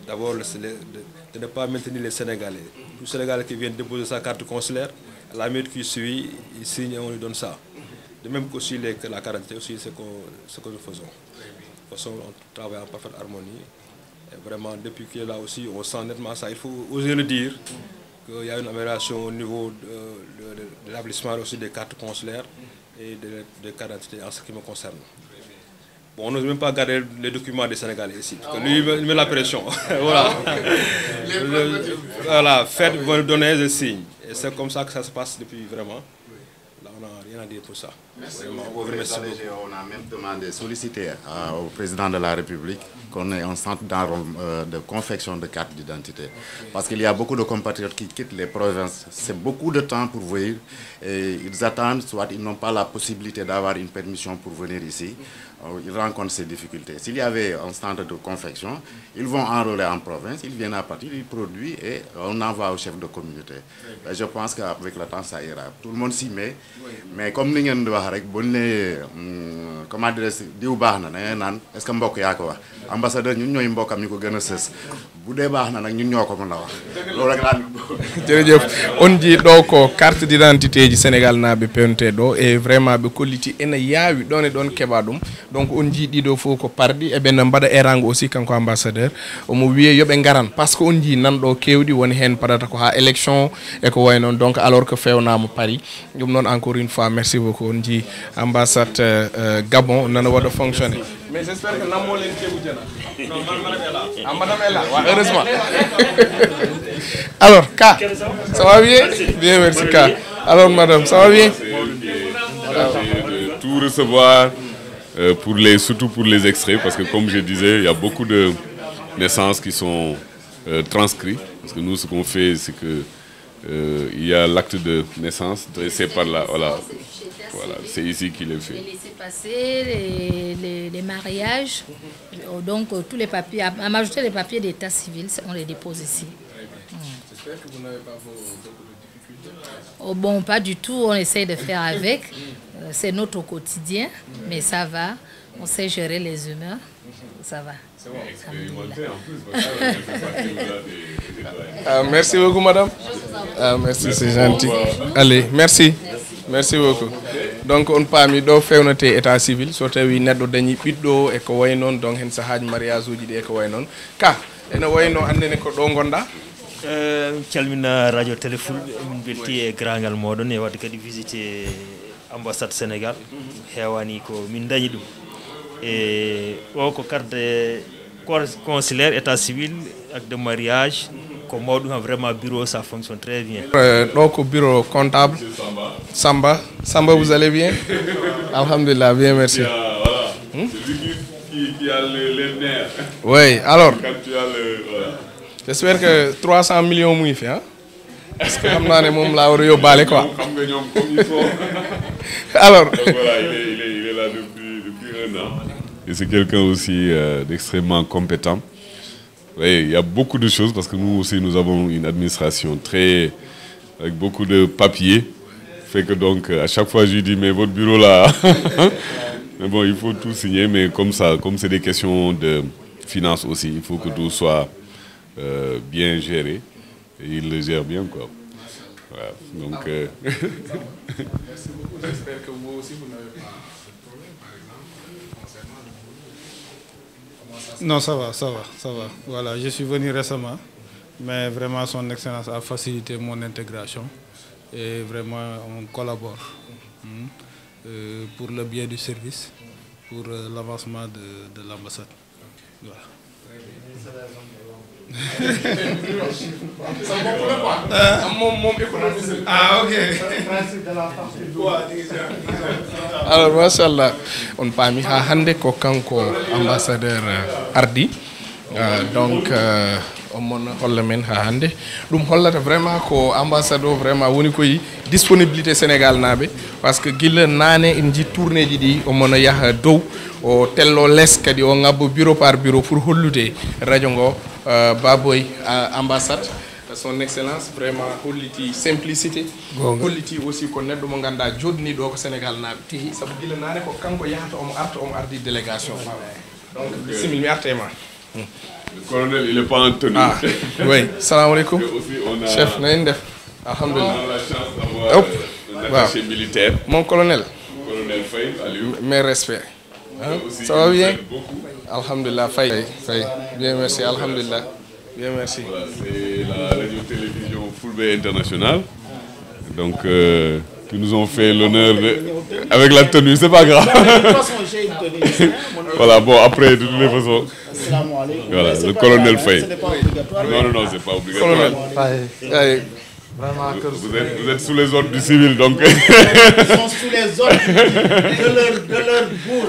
d'abord de ne pas maintenir les Sénégalais. Tout Sénégalais qui vient déposer sa carte consulaire, à la minute qui suit, il signe et on lui donne ça. De même qu'aussi la quarantaine, aussi ce que nous faisons. De toute façon, on travaille en parfaite harmonie. Et vraiment, depuis qu'il est là aussi, on sent nettement ça. Il faut oser le dire, qu'il y a une amélioration au niveau de l'établissement aussi des cartes consulaires et de quarantaine en ce qui me concerne. Bon, on n'ose même pas garder les documents des Sénégalais ici, parce que lui, il met la pression. Voilà. Voilà, faites, vous me donnez le signe. Et c'est comme ça que ça se passe depuis vraiment. Là, on n'a rien à dire pour ça.
Merci. On a même demandé, sollicité au président de la République qu'on ait un centre de confection de cartes d'identité. Parce qu'il y a beaucoup de compatriotes qui quittent les provinces. C'est beaucoup de temps pour venir. Et ils attendent, soit ils n'ont pas la possibilité d'avoir une permission pour venir ici. Ils rencontrent ces difficultés. S'il y avait un centre de confection, ils vont enrôler en province, ils viennent à partir, ils produisent et on envoie au chef de communauté. Et je pense qu'avec le temps, ça ira. Tout le monde s'y met. Mais comme nous l'avons dit, comment dire, est-ce que mbok yaa ko wax ambassadeur ñun ñooy mbokam ñu ko gën a sës bu dee baax na nag ñun ñoo ko mën a wax loolu rek laa
jërëjëf on ji ɗo ko carte d'identité ji Sénégal naaɓe pewnte ɗo e vraiment ɓe kolliti ene yaawi ɗon e ɗon keɓa ɗum donc on ji ɗiɗo fof ko parɗi e ɓen mbaɗa erango aussi kanko ambassadeur omo wiye yoɓe ngaran par ce que on ji nanɗo kewɗi woni hen paɗata ko ha élection e ko way noon donc alors que fewnama Paris ɗum noon encore une fois merci beaucoup on ji ambassade Gabon nana waɗa fonctionner. Mais j'espère que Namo Lenke non, madame est là. Ah, madame est là, ouais, heureusement. Alors, K, ça va bien? Bien, merci K. Alors, madame, ça va bien?
De tout recevoir, surtout pour les extraits, parce que comme je disais, il y a beaucoup de naissances qui sont transcrites. Parce que nous, ce qu'on fait, c'est que il y a l'acte de naissance dressé par la... Voilà. voilà, c'est ici qu'il est fait.
Les laissez-passer, les mariages, donc tous les papiers, à majorité les papiers d'état civil, on les dépose ici.
J'espère que vous n'avez pas beaucoup de difficultés.
Oh, bon, pas du tout, on essaye de faire avec. C'est notre quotidien, mais ça va. On sait gérer les humeurs, ça va.
C'est bon.
Expérimenté en plus.
Merci beaucoup, madame. Merci, c'est gentil. Allez, merci. Merci beaucoup. Donc on paami ɗo fewnete état civil so tawi neɗɗo dañi ɓiɗɗo e ko way noon donc hen sahaaji mariage uji ɗi e ko way noon ka ene wayno andene ko ɗo gonɗa
calmina radio téléful min belti e grangal moɗon e wadde kadi visité ambassade sénégal hewani ko min dañi ɗum e o ko carte consulaire état civil acte de mariage ko mawɗum vraiment bureau ça fonctionne très bien.
ɗo ko bureau comptable Samba vous allez bien? Alhamdulillah, bien merci.
Voilà. C'est lui qui a les nerfs.
Oui, alors
Quand tu as voilà.
J'espère que 300 millions mu ngi fi hein? Parce que xam naa ne moom laa war a yóbbaale quoi.
Xam nga ñoom comme ils sont.
Alors
donc voilà, il est là depuis 1 an. Et c'est quelqu'un aussi d'extrêmement compétent. Oui, il y a beaucoup de choses parce que nous aussi nous avons une administration avec beaucoup de papiers. Fait que donc à chaque fois je lui dis mais votre bureau là, mais bon il faut tout signer mais comme ça, comme c'est des questions de finances aussi, il faut que tout soit bien géré et il le gère bien quoi. Voilà, donc.
Merci beaucoup. J'espère que vous aussi vous n'avez pas de problème par exemple concernant le
Non, ça va. Voilà, je suis venu récemment, mais vraiment son excellence a facilité mon intégration et vraiment on collabore pour le bien du service, pour l'avancement de l'ambassade. Voilà. Ah ok.
Alors machallah on paami ha hande ko kanko ambassadeur ardi donc on mon holla men ha hande ɗum hollata vraiment ko ambassade o vraiment woni koye disponibilité sénégal naaɓe par ce que guila nane en jii tourné ji ɗi omono yaaha dow o tello less kadi o ngabbo bureau par bureau pour hollude radio ngo baboy ambassade son excellence vraiment holliti simplicité holliti aussi ko neɗɗo mo ganduɗa joɗni ɗo ko sénégal naaɓe tehi saabu guila nane ko kanko yahata omo ardi délégation donc bisimilla mi arta e ma.
Le colonel, il n'est pas en tenue.
Ah, oui, salam alaikum. Chef, Naïndef. Alhamdulillah.
On a la chance d'avoir un attaché militaire.
Mon colonel.
Colonel Faye, Aliou.
Mes respects. Hein? Ça va bien? Alhamdulillah, Faye. Bien, merci. Alhamdulillah. Bien, merci.
Voilà, c'est la radio-télévision Fulbe International. Donc, qui nous ont fait l'honneur avec la tenue, c'est pas grave. Voilà, bon, après, de toutes les façons. Voilà, le colonel Faye. Non, c'est pas obligatoire. Vous êtes sous les ordres du civil, donc.
Ils sont sous les ordres de leur bourg.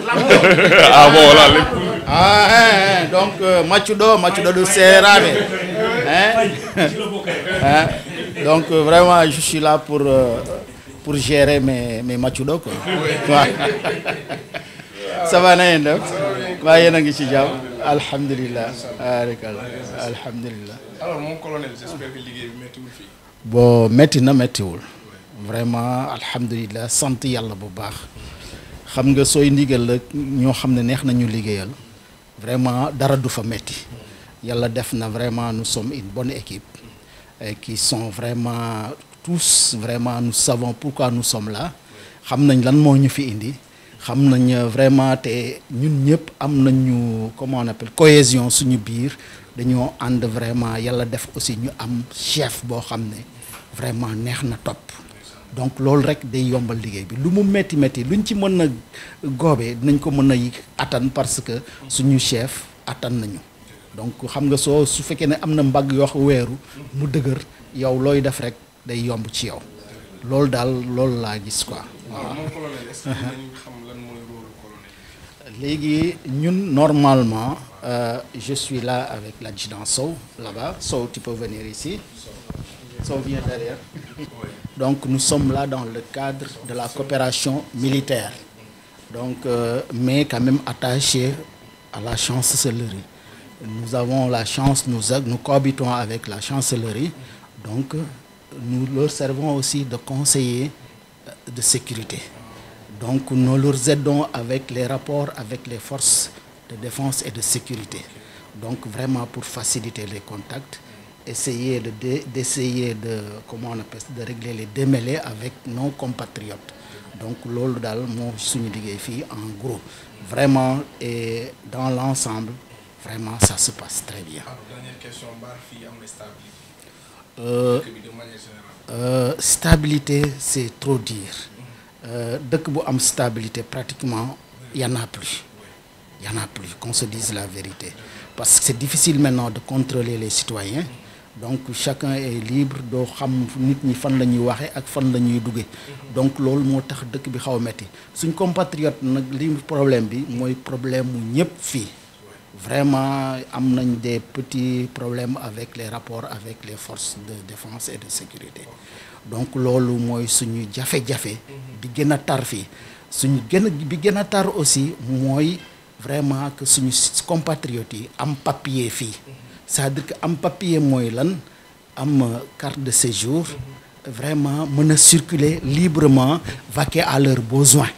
Ah bon, voilà, l'épouse.
Ah, donc, Machudo de Serrane. Donc, vraiment, je suis là pour gérer mes Machudo. Ça va, Naïndef? Alhamdulillah. Alhamdulillah.
Alors, mon colonel, j'espère que l'idée est météo.
Bon, météo, météo. Vraiment, alhamdulillah, santé yalla bu baax. Xam nga soy ndigal la ñoo xamne neex nañu liggéeyal. Vraiment dara du fa metti. Yalla def na vraiment nous sommes une bonne équipe qui sont vraiment tous vraiment nous savons pourquoi nous sommes là. Xam nañ lan mo ñu fi indi. Xam nañ vraiment te ñun ñëpp am nañu comment on appelle cohésion suñu biir dañoo ànd vraiment yàlla def aussi ñu am chef boo xam ne vraiment neex na topp donc loolu rek day yombal liggéey bi lu mu métti luñ ci mën a goobee dinañ ko mën a attan parce que suñu chef attan nañu donc xam nga su fekkee ne am na mbagg yoo xam weeru mu dëgër yow looy def rek day yomb ci yow loolu daal loolu laa gis quoi. Légui, nous, normalement, je suis là avec l'adjudant Sow, là-bas. Sow, tu peux venir ici. Sow vient derrière. Donc nous sommes là dans le cadre de la coopération militaire, donc, mais quand même attachés à la chancellerie. Nous avons la chance, nous cohabitons avec la chancellerie, donc nous leur servons aussi de conseillers de sécurité. Donc nous leur aidons avec les rapports avec les forces de défense et de sécurité. Donc vraiment pour faciliter les contacts, essayer de comment on appelle, de régler les démêlés avec nos compatriotes. Donc loolu daal moo suñu liggéey fii en gros. Vraiment et dans l'ensemble, vraiment ça se passe très bien.
Dernière question, mbaar fii am na stabilité. De manière générale.
Stabilité, c'est trop dire. Dëkk bu am stabilité pratiquement il y en a plus. Il y en a plus, qu'on se dise la vérité. Parce que c'est difficile maintenant de contrôler les citoyens. Donc chacun est libre doo xam nit ñi fan la ñuy waxee ak fan la ñuy duggee. Donc loolu moo tax dëkk bi xaw a metti suñ compatriote nag li problème bi mooy problème mu ñëpp fii. Vraiment am nañ des petits problèmes avec les rapports avec les forces de défense et de sécurité. Donc loolu mooy suñu jafe-jafe bi gën a tar fii suñu bi gën a tar aussi mooy vraiment que suñu compatriotes yi am papier fii. C'est-à-dire que am papier mooy lan am carte de séjour vraiment mën a circuler librement vaquer à leurs besoins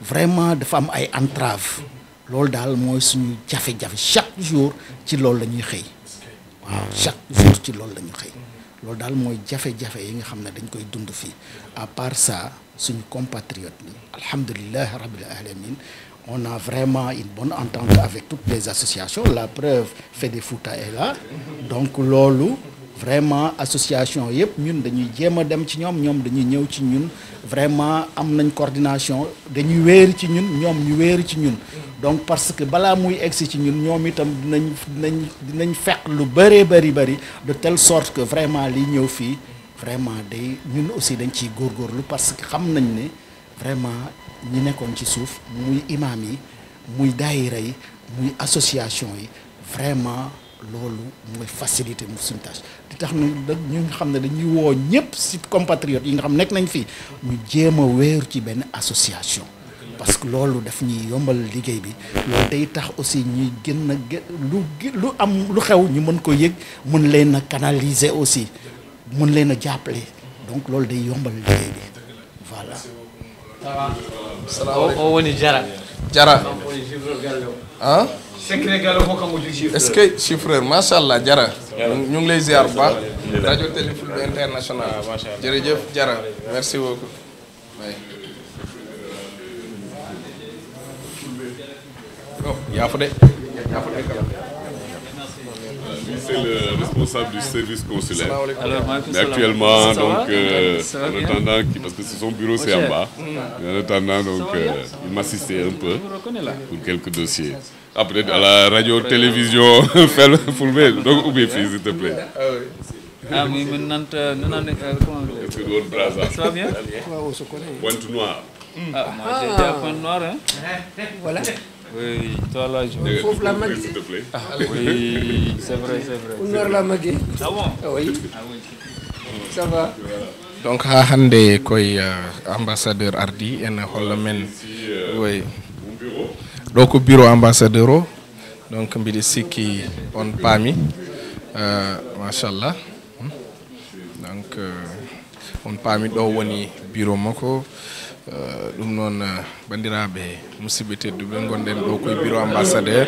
vraiment dafa am ay entraves loolu daal mooy suñu jafe-jafe chaque jour ci loolu la ñuy xëy waaw chaque jour ci loolu la ñuy xëy loolu daal mooy jafe-jafe yi nga xam ne dañ koy dund fii à part ça suñu compatriotes yi alhamdulilah rabbil alamin on a vraiment une bonne entente avec toutes les associations. La preuve, Fede Fouta est là. Donc loolu vraiment association yëpp ñun dañuy jéem a dem ci ñoom dañuy ñëw ci ñun vraiment am nañ coordination dañuy wéer ci ñun ñoom ñu wéer ci ñun. Donc parce que balaa muy egsi ci ñun ñoom itam dinañ fekk lu bëree bëri de telle sorte que vraiment li ñëw fii vraiment day ñun aussi dañ ciy góorgóorlu parce que xam nañ ne vraiment ñi nekkoon ci suuf muy imam yi muy daayira yi muy association yi vraiment loolu mooy facilité mu suñu tâche di tax ñu xam ne dañuy woo ñëpp ci compatriotes yi nga xam nekk nañ fii ñu jéem a wéeru ci benn association parce que loolu daf ñuy yombal liggéey bi loolu day tax aussi ñuy gën a lu am lu xew ñu mën ko yëg mën leen a canaliser aussi mën leen a jàppale donc loolu day yombal liggéey bi voilà.
O woni Jara. Ah?
Secret gallo ko kango jogi chiffreur.
Est-ce que chiffreur machallah Jara. Ñu ngi lay ziar bu baax. Radio Télé Fulbe International. Jërëjëf Jara. Merci beaucoup. Oui. Oh, yaa fa de.
C'est le responsable du service consulaire.
Alors,
mais actuellement, donc, en attendant, parce que son bureau c'est en bas, en attendant, donc, il m'assistait un peu pour quelques dossiers. Ah, peut-être à la radio-télévision, Fulbe, donc oublie, s'il te plaît.
Ah, mais maintenant, comment
est-ce que d'autres bras
ça va bien?
Pointe noire.
Ah, moi j'ai déjà pointe noire, hein?
Voilà.
Oui, toi là, je
faut la magie. S'il te plaît.
Ah, oui, c'est vrai.
Honneur la magie.
Ah bon?
Ah oui. Ça va.
Donc ha hande koy ambassadeur ardi en holla men oui ɗo ko bureau ambassadeur o donc mbiɗa sikki on paami machallah donc on paami ɗo woni bureau makko ɗum noon bandiraɓe musidɓe tedduɓe gonɗen ɗo koye bureau ambassadeur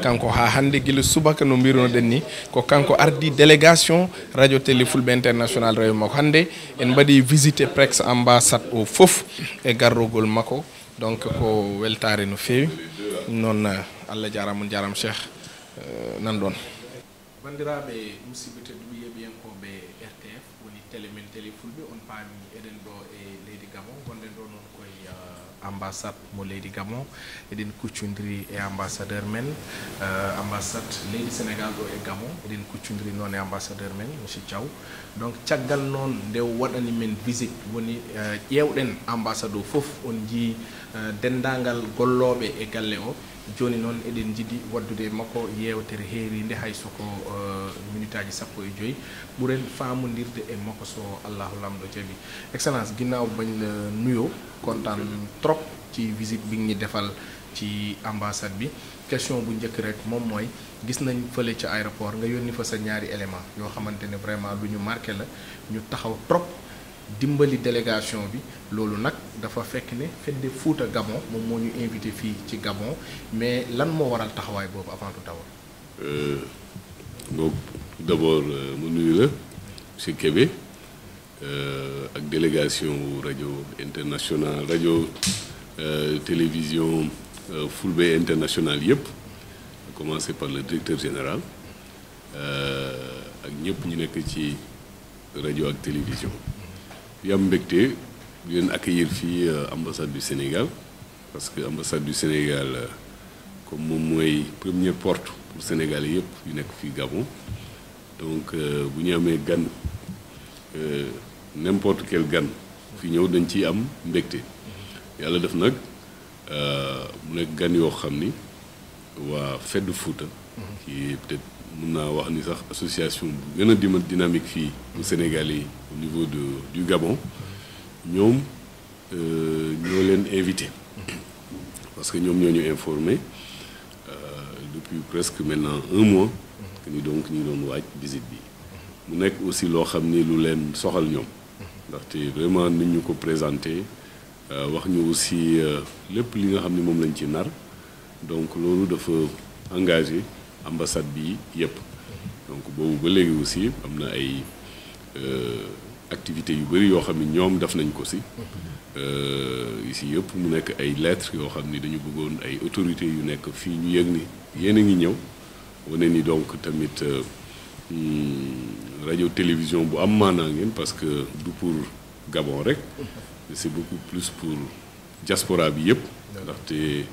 kanko ha hande guila subaka no mbirunoɗen ni ko kanko ardi délégation radio télé fulɓe international rewi makko hande en mbaɗi visité prex ambassade o foof e garrogol makko donc ko weltare no fewi ɗum noon Allah jarama jarama cheikh nan ɗon bandiraɓe musidɓe tedduɓe yeɓiyankoɓe RTF woni télé men télé fulɓe on paami eɗen ɗo e leydi Gabon gonɗen ɗo noon koye ambassade mo leydi Gabon eɗen kuccodiri e ambassadeur men ambassade leydi Sénégal ɗo e Gabon eɗen kuccodiri noon e ambassadeur men monsieur Thiaw donc caggal noon nde waɗani men visite woni ƴewɗen ambassade o foof on jii dendagal golloɓe e galle o
joni noon eɗen jiiɗi waddude makko yewtere heeride hay soko minute aji 15 ɓuuren famodirde e makko so allahu lamɗo jaaɓi. Excellence, ginnaaw bañ la nuyoo kontaan trop ci visite bi ñu defal ci ambassade bi. Question bu njëkk rek moom mooy gis nañ fële ci aéroport nga yónni fa sa ñaari élément yoo xamante ne vraiment lu ñu marqué la, ñu taxaw trop dimbali délégation bi. Loolu nag dafa fekk ne Fête de Fouta Gabon moom moo ñu invité fii ci Gabon, mais lan moo waral taxawaay boobu avant tout d'abord.
Donc d'abord ma nuyu la monsieur Kébé ak délégation rajo international rajo télévision Fulbe international yëpp, à commencer par le directeur général ak ñëpp ñu nekk ci rajo ak télévision. di am mbégte di leen accueillir fii ambassade du Sénégal, parce que ambassade du Sénégal comme moom mooy première porte pour Sénégalais yëpp yu nekk fii Gabon. Donc bu ñu amee gan n'importe quel gan fi ñëw dañ ciy am mbégte. Yàlla def nag mu nekk gan yoo xam ni waa Fête de Fouta qui peut-être mun naa wax ni sax association bu gën a dynamique fii bu Sénégalais yi au niveau du Gabon, ñoom ñoo leen invité parce que ñoom ñoo ñu informé depuis presque maintenant 1 mois que ni donc ñu doon waaj visite bi. Mu nekk aussi loo xam ni lu leen soxal ñoom ndaxte vraiment nit ñu ko présenté wax ñu aussi lépp li nga xam ni moom lañ ci nar, donc loolu dafa engagé ambassade bi yëpp. Donc boobu ba léegi aussi am na ay activités yu bëri yoo xam ni ñoom def nañ ko si ici yëpp mu nekk ay lettres yoo xam ni dañu bëggoon ay autorités yu nekk fii ñu yëg ni yéen a ngi ñëw wane ni donc tamit rajo télévision bu am maanaa ngeen, parce que du pour Gabon rek, mais c'est beaucoup plus pour diaspora bi yëpp, ndaxte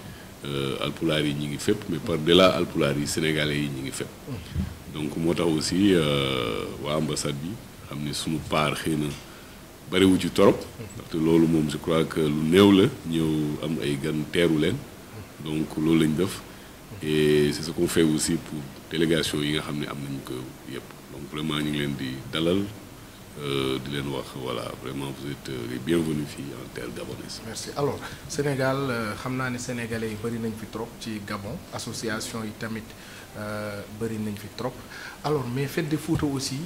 alpulaar yi ñi ngi fépp, mais par delà alpulaar yi sénégalais yi ñi ngi fépp. Donc moo tax aussi waa ambassade bi xam ne suñu part xëy na bariwu ci torop, ndaxte loolu moom je crois que lu néew la ñëw am ay gan teeru leen, donc loolu lañ def. Et c'est ce qu'on fait aussi pour délégation yi nga xam ne am nañu ko yëpp. Donc vraiment ñu ngi leen di dalal di leen wax voilà, vraiment vous êtes les bienvenus fii en terre gabonaise.
Merci. Alors Sénégal xam naa ne sénégalais yi bëri nañ fi trop ci Gabon, association yi tamit bëri nañ fi trop. Alors mais Fête de Fouta aussi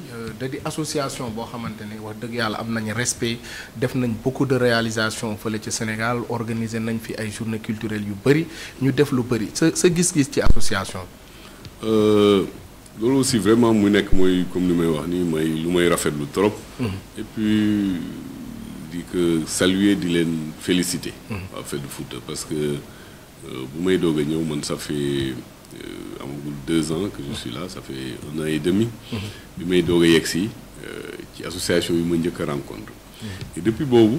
da di association boo xamante ne wax dëgg yàlla am nañ respect, def nañ beaucoup de réalisation fële ci Sénégal, organiser nañ fi ay journées culturelles yu bëri, ñu def lu bëri sa gis-gis ci association bi.
Loolu aussi vraiment mu nekk mooy comme li may wax ni mooy lu may rafetlu trop. Et puis di ko saluer di leen féliciter. waa Fête de Fouta, parce que bu may doog a ñëw man ça fait amagul 2 ans que je suis là, ça fait 1 an et demi. bi may doog a yegg si ci association yi ma njëkk a rencontre. Et depuis boobu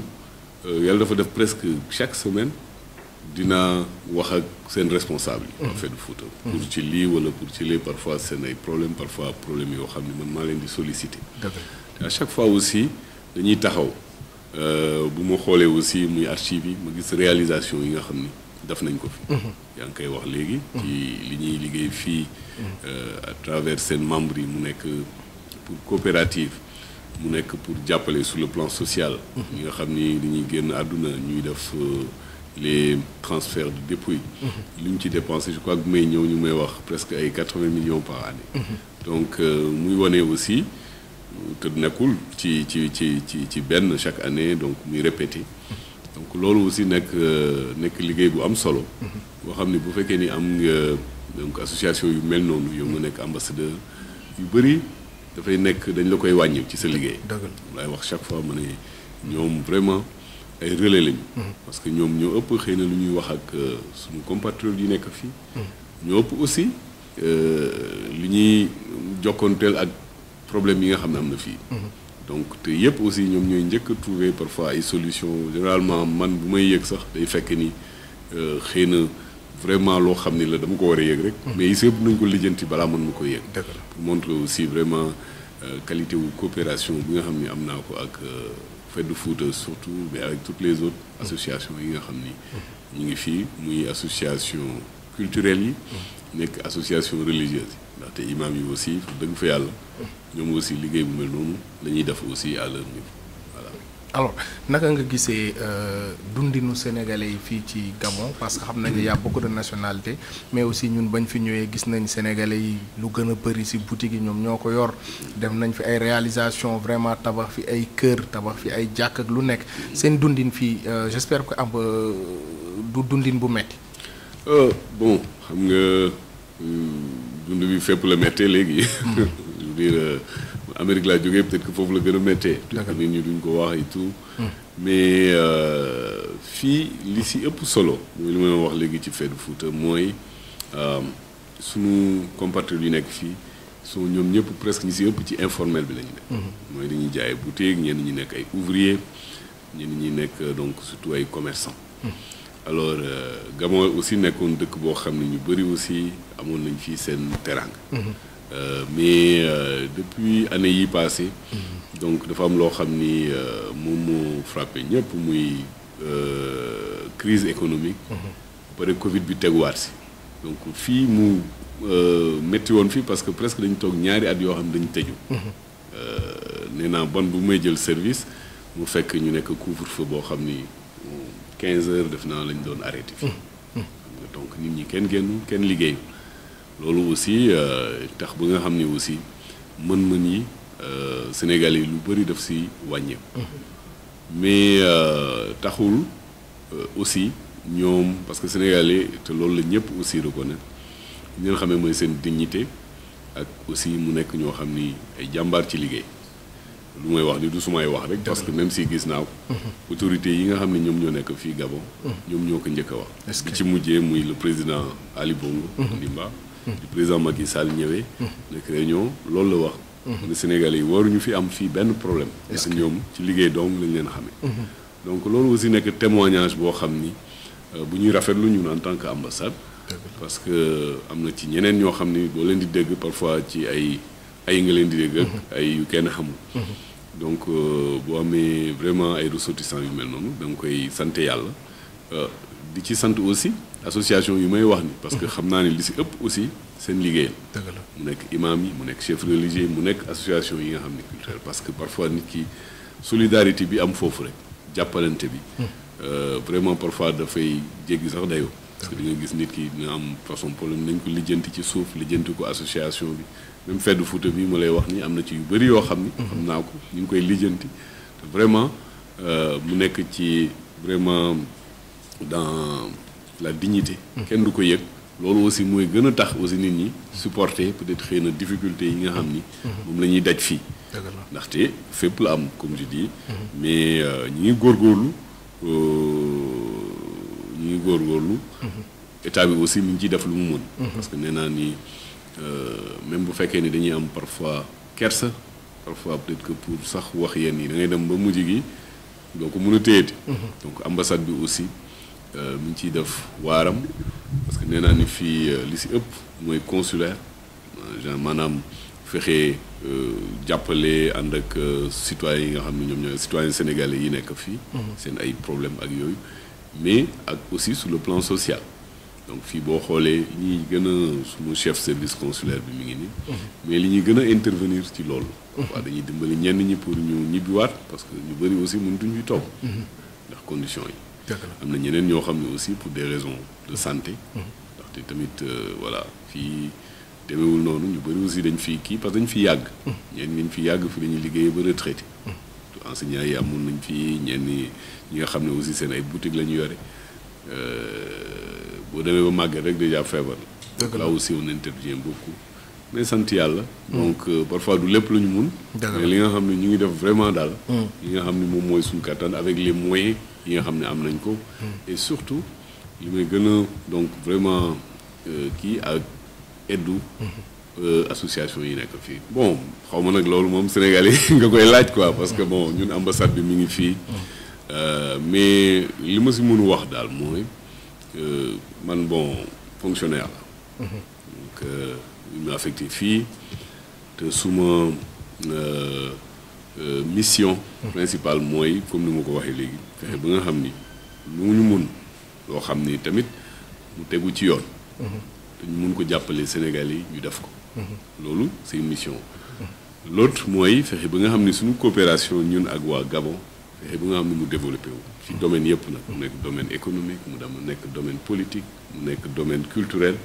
yàlla dafa def presque chaque semaine dina wax ak seen responsable yi. Fête de Fouta pour ci lii wala pour ci lee, parfois seen ay problème, parfois problème yoo xam ne man maa leen di solliciter. À chaque fois aussi dañuy taxaw bu ma xoolee aussi muy archive yi ma gis réalisation yi nga xam ni def nañ ko fi. yaa ngi koy wax léegi ci li ñuy liggéey fii à travers seen membres yi, mu nekk pour coopérative, mu nekk pour jàppale sur le plan social ñi nga xam ni dañuy génn àdduna, ñuy def les transferts de dépouilles. li ñu ci dépensé je crois que may ñëw ñu may wax presque ay 80 millions par année. Donc muy wane aussi te nekkul ci benn chaque année, donc muy répété. Donc loolu aussi nekk liggéey bu am solo. boo xam ne bu fekkee ni am nga donc association yu mel noonu yow nga nekk ambassadeur yu bëri dafay nekk dañ la koy wàññi ci sa liggéey. laay wax chaque fois ma ne ñoom vraiment ay relais lañu. parce que ñoom ñoo ëpp xëy na lu ñuy wax ak suñu compatriotes yi nekk fii. ñoo ëpp aussi li ñuy jokkoonteel ak problème yi nga xam ne am na fii. donc te yëpp aussi ñoom ñooy njëkk a trouver parfois ay solutions. Généralement man bu may yëg sax day fekk ni xëy na vraiment loo xam ni la dama ko war a yëg rek. mais yi yëpp nañ ko lijjanti balaa mën ma ko yëg. pour montrer aussi vraiment qualité wu coopération bi nga xam ni am naa ko ak Fête de Fouta surtout, mais avec toutes les autres associations yi nga xam ni ñu ngi fii, muy association culturels yi nekk association religieuse yi ndaxte imam yi aussi dëgg fa yàlla ñoom aussi liggéey bu mel noonu la ñuy def aussi à leur niveau voilà.
alors naka nga gisee dundinu sénégalais yi fii ci Gabon parce que xam nañ ne y a beaucoup de nationalités mais aussi ñun bañ fi ñëwee gis nañ sénégalais yi lu gën a bëri ci boutique yi ñoom ñoo ko yor def nañ fi ay réalisation vraiment tabax fi ay kër tabax fi ay jàkk ak lu nekk seen dundin fii j'espère que am du dundin bu metti
bon xam nga dund bi fépp la méttee léegi je veux dire Amérique laa jógee peut-être que foofu la gën a méttee peut-être que nit ñi duñ ko wax et tout mais fii li si ëpp solo mooy li ma wax léegi ci Feddu Fuuta mooy sunu compatriotes yu nekk fii sont ñoom ñëpp presque ñi si ëpp ci informel bi la ñu nekk mooy dañuy jaay boutique ñenn ñi nekk ay ouvrier ñenn ñi nekk donc surtout ay commerçants alors Gabon aussi nekkoon dëkk boo xam ne ñu bëri aussi amoon nañ fii seen teranga mais depuis année yi passé donc dafa am loo xam ni moom moo frappé ñëpp muy crise économique pare Covid bi teguwaat si donc fii mu métti woon fii parce que presque dañu toog ñaari at yoo xam ne dañu tëju nee naa bon bu may jël service mu fekk ñu nekk couvre-feu boo xam ni 15 heures def naa lañ doon arrêté fii donc nit ñi kenn génn kenn liggéeyu loolu aussi tax ba nga xam ni aussi mën-mën yi Sénégal yi lu bëri def si wàññeeku mais taxul aussi ñoom parce que Sénégalais te loolu la ñëpp aussi reconnaître ñi nga xamee mooy seen dignité ak aussi mu nekk ñoo xam ni ay jàmbaar ci liggéey lu may wax ni du sumay wax rek parce que même si gis naa ko autorités yi nga xam ne ñoom ñoo nekk fii Gabon ñoom ñoo ko njëkk a wax bi ci mujjee muy le président Ali Bongo Ondimba le président Macky Sall ñëwee nekk réunion loolu la wax ne Sénégalais yi waruñu fi am fii benn problème parce que ñoom ci liggéey dong lañ leen xamee donc loolu aussi nekk témoignage boo xam ni bu ñuy rafetlu ñun en tant que ambassade parce que am na ci ñeneen ñoo xam ni boo leen di dégg parfois ci ay nga leen di dégg ak ay yu kenn xamul donc boo amee vraiment ay ressortissants yu mel noonu da nga koy sant yàlla di ci sant aussi association yu may wax ni parce que xam naa ne li si ëpp aussi seen liggéeyal mu nekk imam yi mu nekk chef religieux mu nekk association yi nga xam ne culturelle parce que parfois nit ki solidarité bi am foofu rek jàppalante bi vraiment parfois dafay jéggi sax dayoo parce que di nga gis nit ki dina am façon problème nañ ko lijjanti ci suuf lijjanti ko association bi même Feddu Fuuta bi ma lay wax ni am na ci yu bëri yoo xam ni xam naa ko ñu ngi koy lijjanti te vraiment mu nekk ci vraiment dans la dignité kenn du ko yëg loolu aussi mooy gën a tax aussi nit ñi supporter peut-être xëy na difficulté yi nga xam ni moom la ñuy daj fii ndaxte fépp la am comme je dis mais ñi ngi góorgóorlu état bi aussi mi ngi ciy def lu mu mën parce que nee naa ni même bu fekkee ni dañuy am parfois kersa parfois peut-être que pour sax wax yenn yi da ngay dem ba mujj gi doo ko mën a téyeti donc ambassade bi aussi mi ngi ciy def waaram parce que nee naa ni fii li si ëpp mooy consulaire genre maanaam fexe jàppale ànd ak citoyens yi nga xam ne ñoom ñooy citoyens sénégalais yi nekk fii seen ay problème ak yooyu mais ak aussi sur le plan social donc fii boo xoolee ñi gën a suma chef service consulaire bi mi ngi nii mais li ñuy gën a intervenir ci loolu waaw dañuy dimbali ñenn ñi pour ñu ñibbiwaat parce que ñu bëri aussi mënutuñ fi toog ndax conditions yi am na ñeneen ñoo xam ne aussi pour des raisons de santé ndaxte tamit voilà fii demeewul noonu ñu bëri aussi dañ fi kii parce que dañ fi yàgg ñenn ñi fi yàgg fi dañuy liggéey ba retraité enseignants yi amoon nañ fi ñenn ñi nga xam ne aussi seen ay boutique la ñu yore boo demee ba màgget rek déjà feebar donc là aussi on intervient beaucoup mais sant yàlla donc parfois du lépp la ñu mun mais li nga xam ne ñu ngi def vraiment daal li nga xam ne moom mooy suñu kattan avec les moyens yi nga xam ne am nañ ko et surtout li may gën a donc vraiment kii ak eddu association yi nekk fii bon xaw ma nag loolu moom Sénégal yi nga koy laaj quoi parce que bon ñun ambassade bi mi ngi fii mais li ma si mënu wax daal mooy man bon fonctionnaire la donc ñu affecté fii te suma mission principale mooy comme ni ma ko waxee léegi fexe ba nga xam ni lu ñu mun loo xam ni tamit mu tegu ci yoon te ñu mun ko jàppale Sénégal yi ñu def ko. loolu c'est une mission. l'autre mooy fexe ba nga xam ne suñu coopération ñun ak waa Gabon fexe ba nga xam ne mu développé wu ci domaine yëpp nag mu nekk domaine économique mu dama nekk domaine politique mu nekk domaine culturel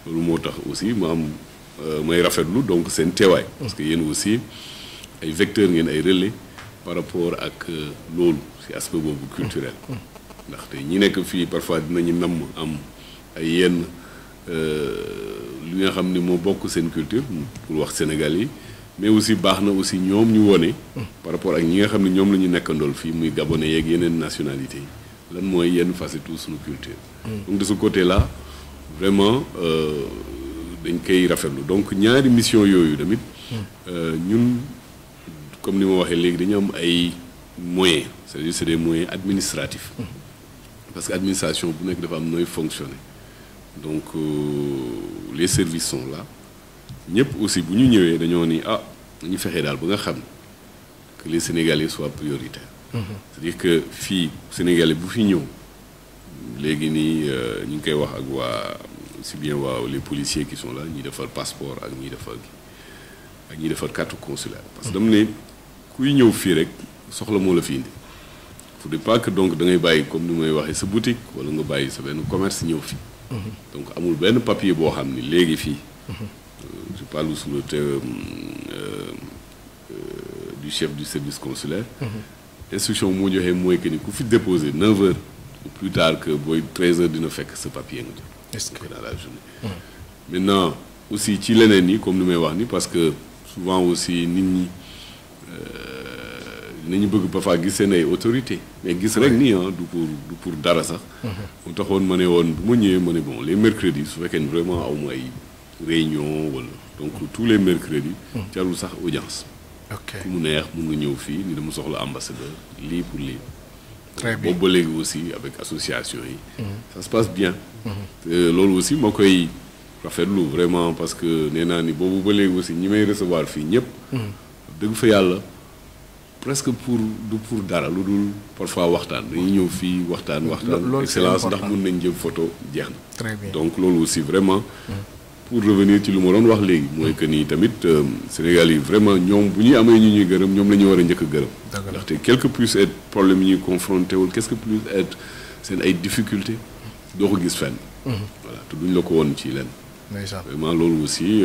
loolu moo tax aussi mu am may rafetlu donc seen teewaay. parce que yéen aussi ay vecteurs ngeen ay relais par rapport ak loolu ci aspect boobu culturel. ndaxte ñi nekk fii parfois dinañu namm am ay yenn li nga xam ne moo bokk seen culture pour wax Sénégal yi. mais aussi baax na aussi ñoom ñu wone par rapport ak ñi nga xam ne ñoom la ñu nekkandool fii muy gabonais yeeg yeneen nationalité yi lan mooy yenn facette suñu culture. donc de ce côté là vraiment dañ koy rafetlu donc ñaari mission yooyu tamit ñun comme ni ma waxee léegi dañu am ay moyens c'est-à-dire c'est des moyens administratifs parce que administration bu nekk dafa am nooy fonctionner donc les services sont là. ñëpp aussi bu ñu ñëwee dañoo ni dañu fexee daal ba nga xam que les Sénégalais soient prioritaires. c'est-à-dire que fii Sénégalais bu fi ñëw léegi nii ñu ngi koy wax ak waa aussi bien waa les policiers qui sont là ñi defar passeport ak ñi defar carte consulaire. parce que dama ne kuy ñëw fii rek soxla moo la fi indi. faudrait pas que donc da ngay bàyyi comme ni may waxee sa boutique wala nga bàyyi sa benn commerce ñëw fii. donc amul benn papier boo xam ni léegi fii. je parle sous le terme du chef du service consulaire. instruction moo joxee mooy que ni ku fi déposer 9h ou plus tard que booy 13h dina fekk sa papier nga jot. est-ce que dans la journée. maintenant aussi ci leneen yi comme ni may wax ni parce que souvent aussi nit ñi dinañu bëgg parfois gis seen ay autorités mais gis rek nii du pour dara sax. mu taxoon ma ne woon bu ma ñëwee ma ne bon les mercredis su fekkee vraiment aw ma ay. réunion wala donc tous les mercredis. jarul sax audience. ok ku mu neex mun nga ñëw fii ni dama soxla ambassadeur lii pour lii. très bien boobu ba léegi aussi avec association yi. ça se passe bien. loolu aussi moo koy rafetlu vraiment parce que nee naa ni boobu ba léegi aussi ñi may recevoir fii ñëpp. dëgg fa yàlla presque du pour dara lu dul parfois waxtaan dañuy ñëw fii waxtaan. excellence ndax mun nañ jël photo jeex na. très bien donc loolu aussi vraiment. pour revenir ci lu ma doon wax léegi mooy que ni tamit Sénégal yi vraiment ñoom bu ñuy amee ñu ñuy gërëm ñoom la ñu war a njëkk a gërëm. ndaxte quel que puisse être problème yi ñuy confronté wul qu'est-ce que puisse être seen ay difficultés doo ko gis fenn. voilà te duñ la ko woon ci leen. vraiment loolu aussi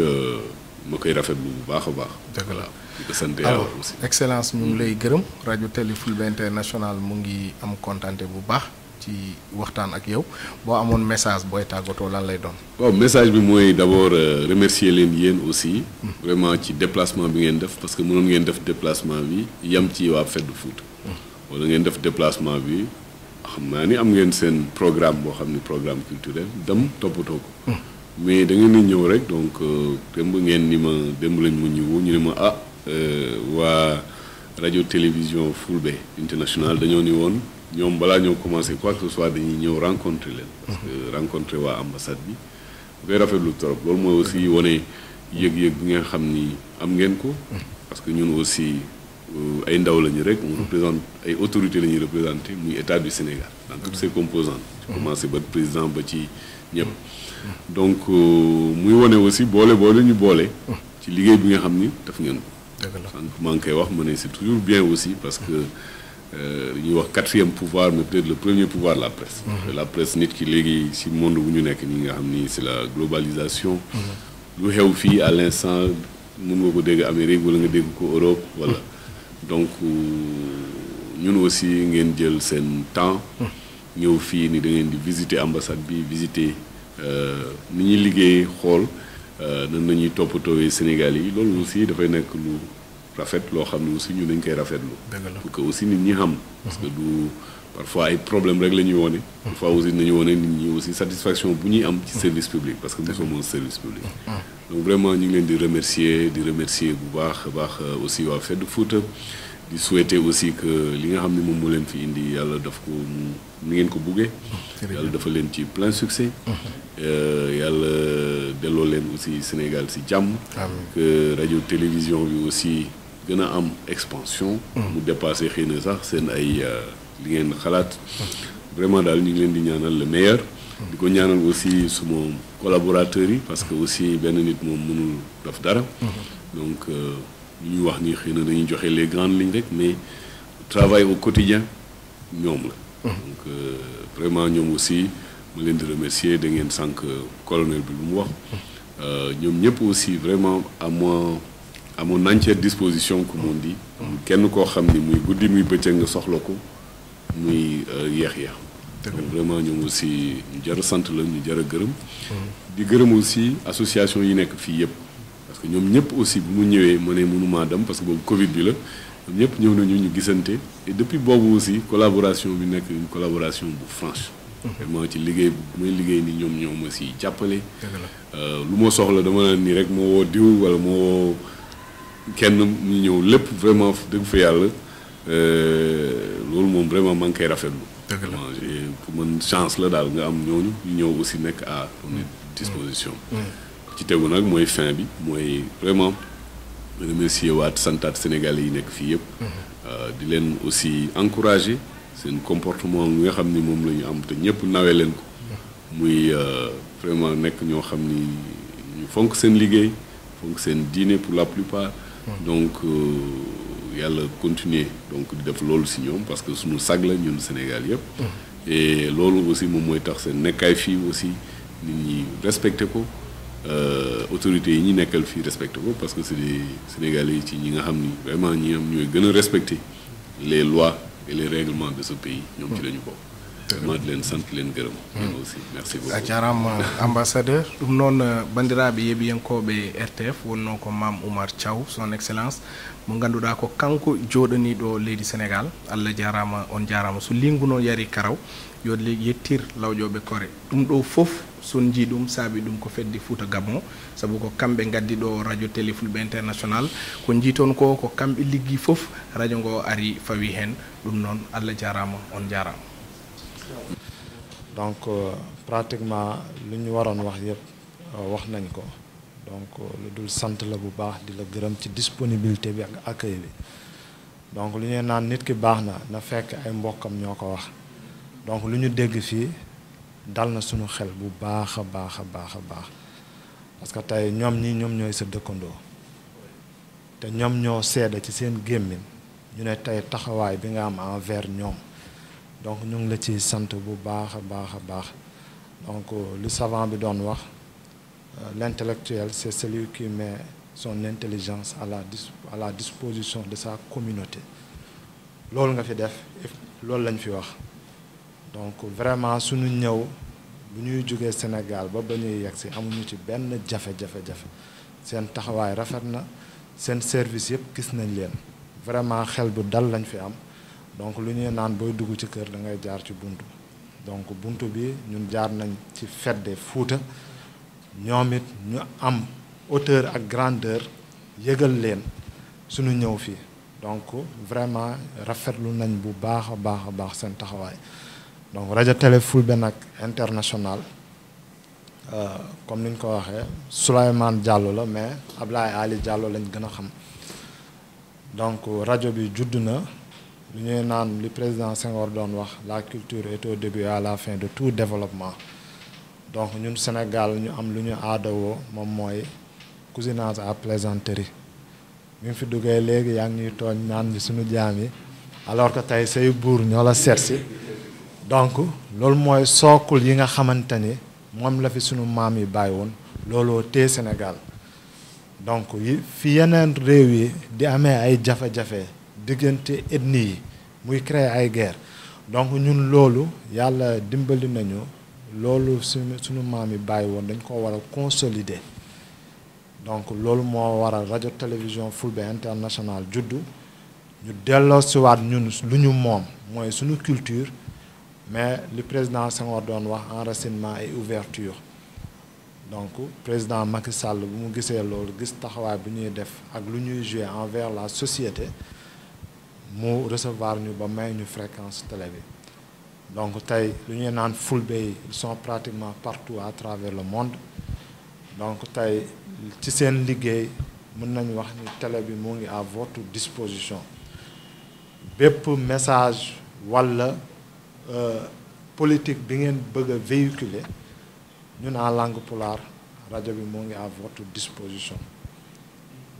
ma koy rafetlu bu baax a baax. dëgg la di ko sant yàlla aussi.
excellence ñu ngi lay gërëm rajo Télé Fulbe International mu ngi am kontaante bu baax. ci waxtaan ak yow boo amoon message booy tàggatoo lan lay doon.
waaw message bi mooy d'abord remercier leen yéen aussi. vraiment ci déplacement bi ngeen def parce que mënoon ngeen def déplacement bi yam ci waa Fête du Foot. wala ngeen def déplacement bi xam naa ni am ngeen seen programme boo xam ni programme culturel dem toppatoo ko. mais da ngeen di ñëw rek donc démb ngeen ni ma démb lañ ma ñëw ñu ne ma waa rajo télévision Fulbe International dañoo ni woon. ñoom balaa ñoo commencé quoi que ce soit dañuy ñëw rencontrer leen. parce que rencontrer waa ambassade bi bu koy rafetlu trop loolu mooy aussi wane yëg-yëg bi nga xam ni am ngeen ko. parce que ñun aussi ay ndaw lañu rek on représente ay autorités la ñuy représenté muy état du Sénégal dans toutes ses composantes. commencé ba président ba ci ñëpp. donc muy wane aussi boole ñu boole. ci liggéey bi nga xam ni daf ngeen ko. dëgg la sànq maa ngi koy wax ma ne c'est toujours bien aussi parce que. ñuy wax 4e pouvoir mais peut-être le premier pouvoir la presse. la presse nit ki léegi ci monde bu ñu nekk nii nga xam ni c'est la globalisation. lu xew fii à l'instant mun nga ko dégg Amérique wala nga dégg ko Europe wala. donc ñun aussi ngeen jël seen temps. ñëw fii ni da ngeen di visiter ambassade bi visiter ni ñuy liggéey xool nan nañuy toppatoowee Sénégal yi loolu aussi dafay nekk lu. rafet loo xam ne aussi ñu dañ koy rafetlu. pour que aussi nit ñi xam. parce que du parfois ay problème rek la ñuy wone. parfois aussi nañu wone nit ñi aussi satisfaction bu ñuy am ci service public parce que nous sommes un service public. donc vraiment ñu ngi leen di remercier bu baax a baax aussi waa Fête du Foot di souhaiter aussi que li nga xam ne moom moo leen fi indi yàlla daf ko ni ngeen ko buggee. yàlla dafa leen ci plein succès. yàlla delloo leen aussi Sénégal si jàmm. que rajo télévision bi aussi. gën a am expansion. mu dépassé xëy na sax seen ay li ngeen xalaat. vraiment daal ñu ngi leen di ñaanal le meilleur. di ko ñaanal aussi suma collaborateurs yi parce que aussi benn nit moom mënul def dara. donc li ñuy wax ni xëy na dañuy joxe les grandes lignes rek mais travail au quotidien ñoom la. donc vraiment ñoom aussi ma leen di remercier da ngeen sànq colonel bi lu mu wax. ñoom ñëpp aussi vraiment à mon entière disposition comme on dit. kenn koo xam ni muy guddi muy bëccëg nga soxla ko muy yeex. donc vraiment ñoom aussi ñu jar a sant la ñu jar a gërëm. di gërëm aussi association yi nekk fii yëpp. parce que ñoom ñëpp aussi bu mu ñëwee ma ne mënumaa dem parce que boobu Covid bi la ñoom ñëpp ñëw nañu ñu gisante et depuis boobu aussi collaboration bi nekk une collaboration bu franche. vraiment ci liggéey bu may liggéey ni ñoom ñoo ma si jàppale. lu ma soxla dama naan ni rek moo woo diw wala moo woo kenn ñu ñëw lépp vraiment dëgg fa yàlla loolu moom vraiment maa ngi koy rafetlu. pour man chance la daal nga am ñooñu ñu ñëw aussi nekk à ton disposition. ci tegu nag mooy fin bi mooy vraiment remercier waat santaat Sénégalais yi nekk fii yëpp. di leen aussi encourager seen comportement nga xam ni moom la ñu am te ñëpp nawee leen ko. muy vraiment nekk ñoo xam ni ñu fonk seen liggéey fonk seen diine pour la plupart. donc yàlla continuer donc di def loolu si ñoom parce que suñu sag la ñun Sénégal yëpp. et loolu aussi moom mooy tax seen nekkaay fii aussi nit ñi respecté ko. autorités yi ñi nekkal fii respecté ko parce que c'est des Sénégalais yi ci ñi nga xam ni vraiment ñi am ñooy gën a respecter les lois et les règlements de ce pays ñoom ci lañu bokk. vraiment di leen sant leen gërëm. aussi merci beaucoup.
a jarama ambassadeur ɗum noon bandiraɓe yeeɓiyankoɓe RTF wonno ko Mame Oumar Thiaw son excellence mo ganduɗa ko kanko joɗaniɗo leydi Sénégal Allah jarama on jarama so lingu noon yari karaw yo yettir lawƴoɓe kore ɗum ɗo foof son jii ɗum saabi ɗum ko fedde Fouta Gabon saabu ko kamɓe gaddi ɗo radio télé fulɓe international ko jiiton ko kamɓe liggi foof radio ngo ari fawi hen ɗum noon Allah jarama on jarama.
donc pratiquement lu ñu waroon wax yëpp wax nañ ko donc lu dul sant la bu baax di la gërëm ci disponibilité bi ak accueil bi donc lu ñuy naan nit ki baax na fekk ay mbokkam ñoo ko wax donc lu ñu dégg fii dal na suñu xel bu baax a baax parce que tey ñoom ñooy sa dëkkandoo te ñoom ñoo seede ci seen gémmiñ ñu ne tey taxawaay bi nga am envers ñoom donc ñu ngi la ci sant bu baax a baax donc lu savant bi doon wax l'intellectuel c'est celui qui met son intelligence à la disposition de sa communauté loolu nga fi def loolu lañ fi wax donc vraiment suñu ñëw bu ñuy jógee Sénégal ba ñuy yegg si amuñu ci benn jafe-jafe seen taxawaay rafet na seen service yëpp gis nañ leen vraiment xel bu dal lañ fi am donc lu ñuy naan booy dugg ci kër da ngay jaar ci buntu donc buntu bi ñun jaar nañ ci Fedde Fouta ñoom it ñu am hauteur ak grandeur yëgal leen suñu ñëw fii donc vraiment rafetlu nañ bu baax a baax seen taxawaay donc rajo télé Fulbe nag international comme ni ñu ko waxee Souleymane Diallo la mais Ablaye Ali Diallo lañ gën a xam donc rajo bi judd na lu ñuy naan li président Senghor doon wax la culture est au début et à la fin de tout développement donc ñun Sénégal ñu am lu ñu aadawoo moom mooy cousinage à plaisanterie bi mu fi duggee léegi yaa ngi ñuy tooñ naan ñi suñu jaam yi alors que tey say buur ñoo la seet si donc loolu mooy sookul yi nga xamante ni moom la fi suñu maam yi bàyyi woon looloo tee Sénégal donc fi yeneen réew yi di amee ay jafe-jafe diggante ethnie yi muy créer ay guerre donc ñun loolu yàlla dimbali nañu loolu suñu maam yi bàyyi woon dañ ko war a consolider donc loolu moo waral rajo télévision Fulbe international juddu ñu delloo siwaat ñun lu ñu moom mooy suñu culture mais li président Senghor doon wax enracinement et ouverture donc président Macky Sall bu mu gisee loolu gis taxawaay bu ñuy def ak lu ñuy jouer envers la société mu recevoir ñu ba may ñu fréquence télé bi donc tey lu ñuy naan Fulbe yi ils sont pratiquement partout à travers le monde donc tey ci seen liggéey mën nañu wax ni télé bi mu ngi à votre disposition bépp message walla politique bi ngeen bëgg a véhiculer ñun en langue pulaar rajo bi moo ngi à votre disposition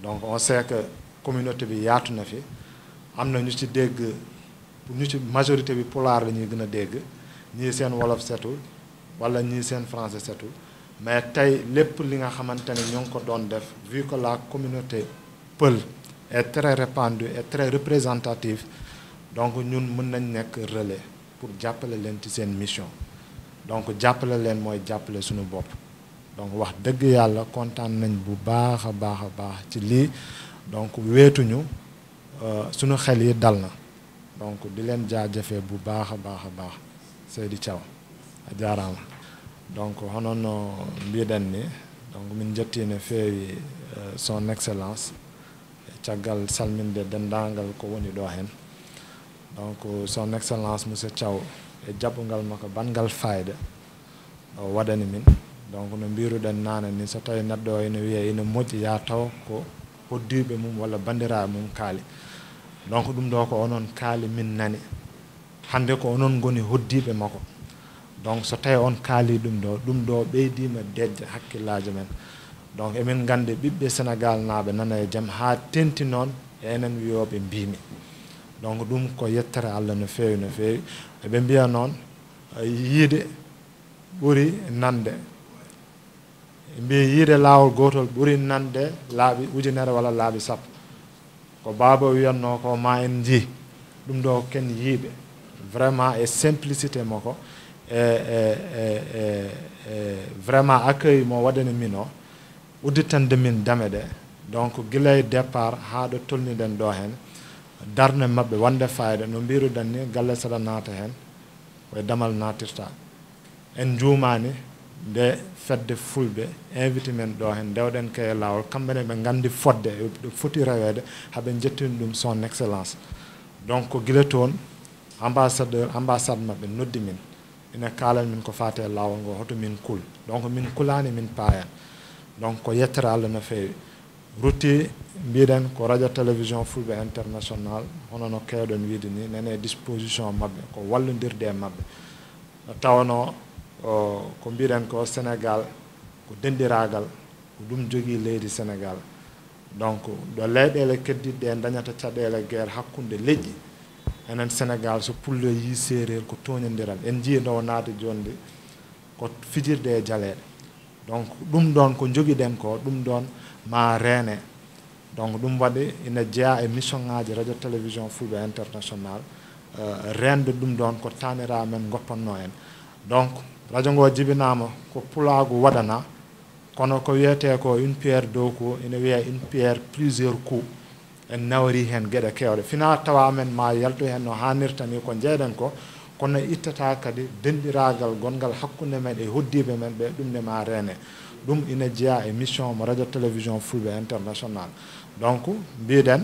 donc on sait que communauté bi yaatu na fi am na ñu ci dégg ñu ci majorité bi pulaar la ñuy gën a dégg ñii seen wolof setul wala ñii seen français setul mais tey lépp li nga xamante ne ñoo ngi ko doon def vu que la communauté Peul est très répandue et très représentative donc ñun mën nañ nekk relais pour jàppale leen ci seen mission donc jàppale leen mooy jàppale suñu bopp donc wax dëgg yàlla kontaan nañ bu baax a baax a baax ci lii donc weetuñu suñu xel yi dal na donc di leen jaajëfee bu baax a baax a baax Seydi Thiaw a jaaraama donc hono no mbiɗen ni donc min jettino feewi son excellence caggal salminde dendagal ko woni ɗo hen donc son excellence monsieur Thiaw e jaɓɓugal makko bangal fayida o waɗani min donc no mbiruɗen nane ni so tawi neɗɗo o ene wiya ene moƴƴi ya taw ko hoddiɓe mum walla bandiraɓe mum kaali donc ɗum ɗo ko onon kaali min nani hande ko onon goni hoddiɓe makko donc so tawi on kaali ɗum ɗo ɓeydima dejje hakkillaji men donc emin gandi ɓiɓɓe sénégal naɓe nana e jaam ha tenti noon e enen wiyoɓe mbimi donc ɗum ko yettere allah no fewi no fewi eɓe mbiya noon yiide ɓuuri nande mbi yiide lawol gotol ɓuuri nande laaɓi ujunere walla laaɓi sappo ko baaba wiyatno ko ma en jii ɗum ɗo ken yiiɓe vraiment e simplicité makko vraiment accueil mo waɗani min o udditande min dame ɗe donc guila e départ ha ɗo tolniɗen ɗo hen darde mabɓe wonde fayida no mbiruɗen ni galle saɗa naata hen koye damal natirta en juumani nde fedde fulɓe invité men ɗo hen dewɗen kaye lawol kamɓene ɓe gandi fodde ɗo foti rewede haɓe jettini ɗum son excellence donc guila toon ambassadeur ambassade mabɓe noddi min ina kalan min ko fate lawol ngo hoto min kul donc min kulani min paayan donc ko yettere allah no fewi rutti mbiɗen ko radio télévision fulɓe international hono no kewɗen wiide ni nene disposition mabɓe ko wallodirde e mabɓe tawno ko mbiɗen ko sénégal ko dendiragal ko ɗum jogui leydi sénégal donc ɗo leyɗele keddiɗɗe dañata caɗele guerre hakkude leƴƴi enen sénégal so pullo yi séréer ko toñodiral en jii no naati jonde ko fijirde e jaleɗe donc ɗum ɗon ko joguiɗen ko ɗum ɗon ma reene donc ɗum waɗi ina jeeya e mission ngaji radio télévision fulɓe international rende ɗum ɗon ko tanira men goppanno en donc radio ngo jibinama ko pulagu waɗana kono ko wiyete ko une pierre dow coup ina wiya une pierre plusieurs coups en nawri hen gueɗe kewɗe fina tawa men ma yaltu hen no hannirta ni ko jeeɗen ko kono ittata kadi dendiragal gongal hakkude men e hoddiɓe men ɓe ɗum ne ma reene ɗum ina jeeya e mission mo radio télévision fulɓe international donc mbiɗen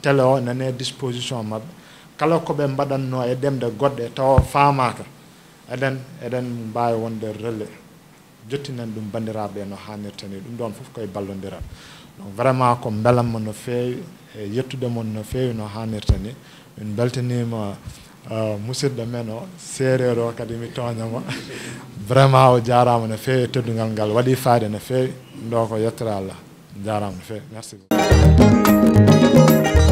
télé o nane disposition mabɓe kala koɓe mbaɗanno e ɗemde goɗɗe tawa famaka eɗen mbawi wonde relais jottinen ɗum bandiraɓe no hannirta ni ɗum ɗon foof koye ballodiral donc vraiment ko belamma no fewi e yettude mon no fewi no hannirta ni min beltanima musidɗo men o séréer o kadi mi toñamo vraiment o jarama no fewi teddugal ngal waɗi fayida no fewi ɗo ko yettere Allah jarama no fewi merci beaucoup